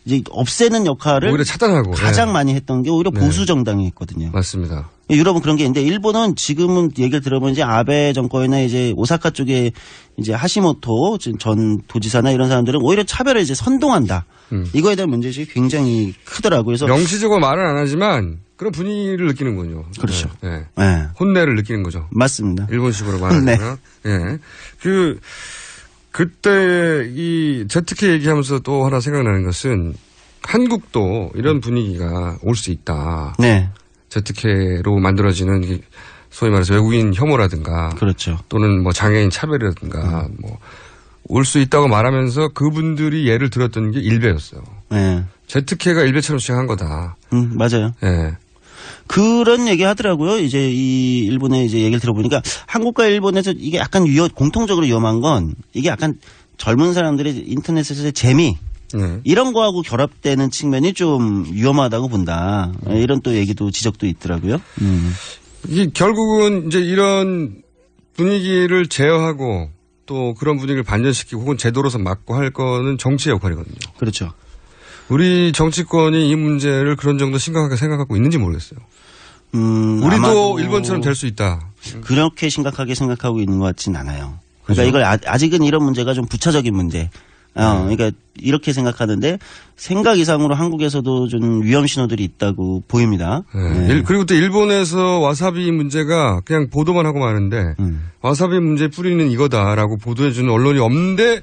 이제 없애는 역할을 오히려 차단하고 가장 많이 했던 게 오히려 보수 정당이 했거든요. 맞습니다. 유럽은 그런 게 있는데 일본은 지금은 얘기를 들어보면 이제 아베 정권이나 이제 오사카 쪽에 이제 하시모토 전 도지사나 이런 사람들은 오히려 차별을 이제 선동한다. 이거에 대한 문제의식이 굉장히 크더라고요. 그래서 명시적으로 말은 안 하지만 그런 분위기를 느끼는군요. 그렇죠. 네. 혼내를 느끼는 거죠. 맞습니다. 일본식으로 말하면. 네. 그때 이 ZK 얘기하면서 또 하나 생각나는 것은 한국도 이런 분위기가 올 수 있다. 네. ZK로 만들어지는 소위 말해서 외국인 혐오라든가. 그렇죠. 또는 뭐 장애인 차별이라든가 뭐 올 수 있다고 말하면서 그분들이 예를 들었던 게 일베였어요. 네. ZK가 일베처럼 시작한 거다. 맞아요. 네. 그런 얘기 하더라고요. 이제 이 일본의 이제 얘기를 들어보니까 한국과 일본에서 이게 약간 공통적으로 위험한 건 이게 약간 젊은 사람들의 인터넷에서의 재미 이런 거하고 결합되는 측면이 좀 위험하다고 본다. 이런 또 얘기도 지적도 있더라고요. 이게 결국은 이제 이런 분위기를 제어하고 또 그런 분위기를 반전시키고 혹은 제도로서 막고 할 거는 정치의 역할이거든요. 그렇죠. 우리 정치권이 이 문제를 그런 정도 심각하게 생각하고 있는지 모르겠어요. 우리도 일본처럼 될 수 있다. 그렇게 심각하게 생각하고 있는 것 같진 않아요. 그러니까 이걸 아직은 이런 문제가 좀 부차적인 문제. 그러니까 이렇게 생각하는데 생각 이상으로 한국에서도 좀 위험 신호들이 있다고 보입니다. 네. 그리고 또 일본에서 와사비 문제가 그냥 보도만 하고 마는데 와사비 문제 뿌리는 이거다라고 보도해주는 언론이 없는데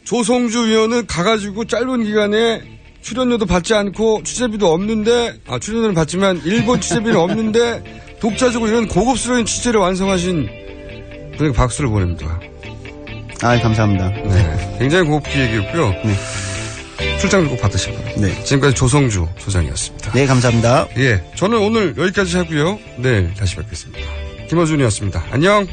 조성주 위원은 가가지고 짧은 기간에 출연료도 받지 않고 취재비도 없는데 출연료는 받지만 일본 취재비는 없는데 독자적으로 이런 고급스러운 취재를 완성하신 분에게 박수를 보냅니다. 감사합니다. 네. 굉장히 고급 기획이었고요. 네. 출장 꼭 받으실 거예요. 네. 지금까지 조성주 소장이었습니다. 네, 감사합니다. 예. 저는 오늘 여기까지 하고요. 내일 다시 뵙겠습니다. 김어준이었습니다. 안녕.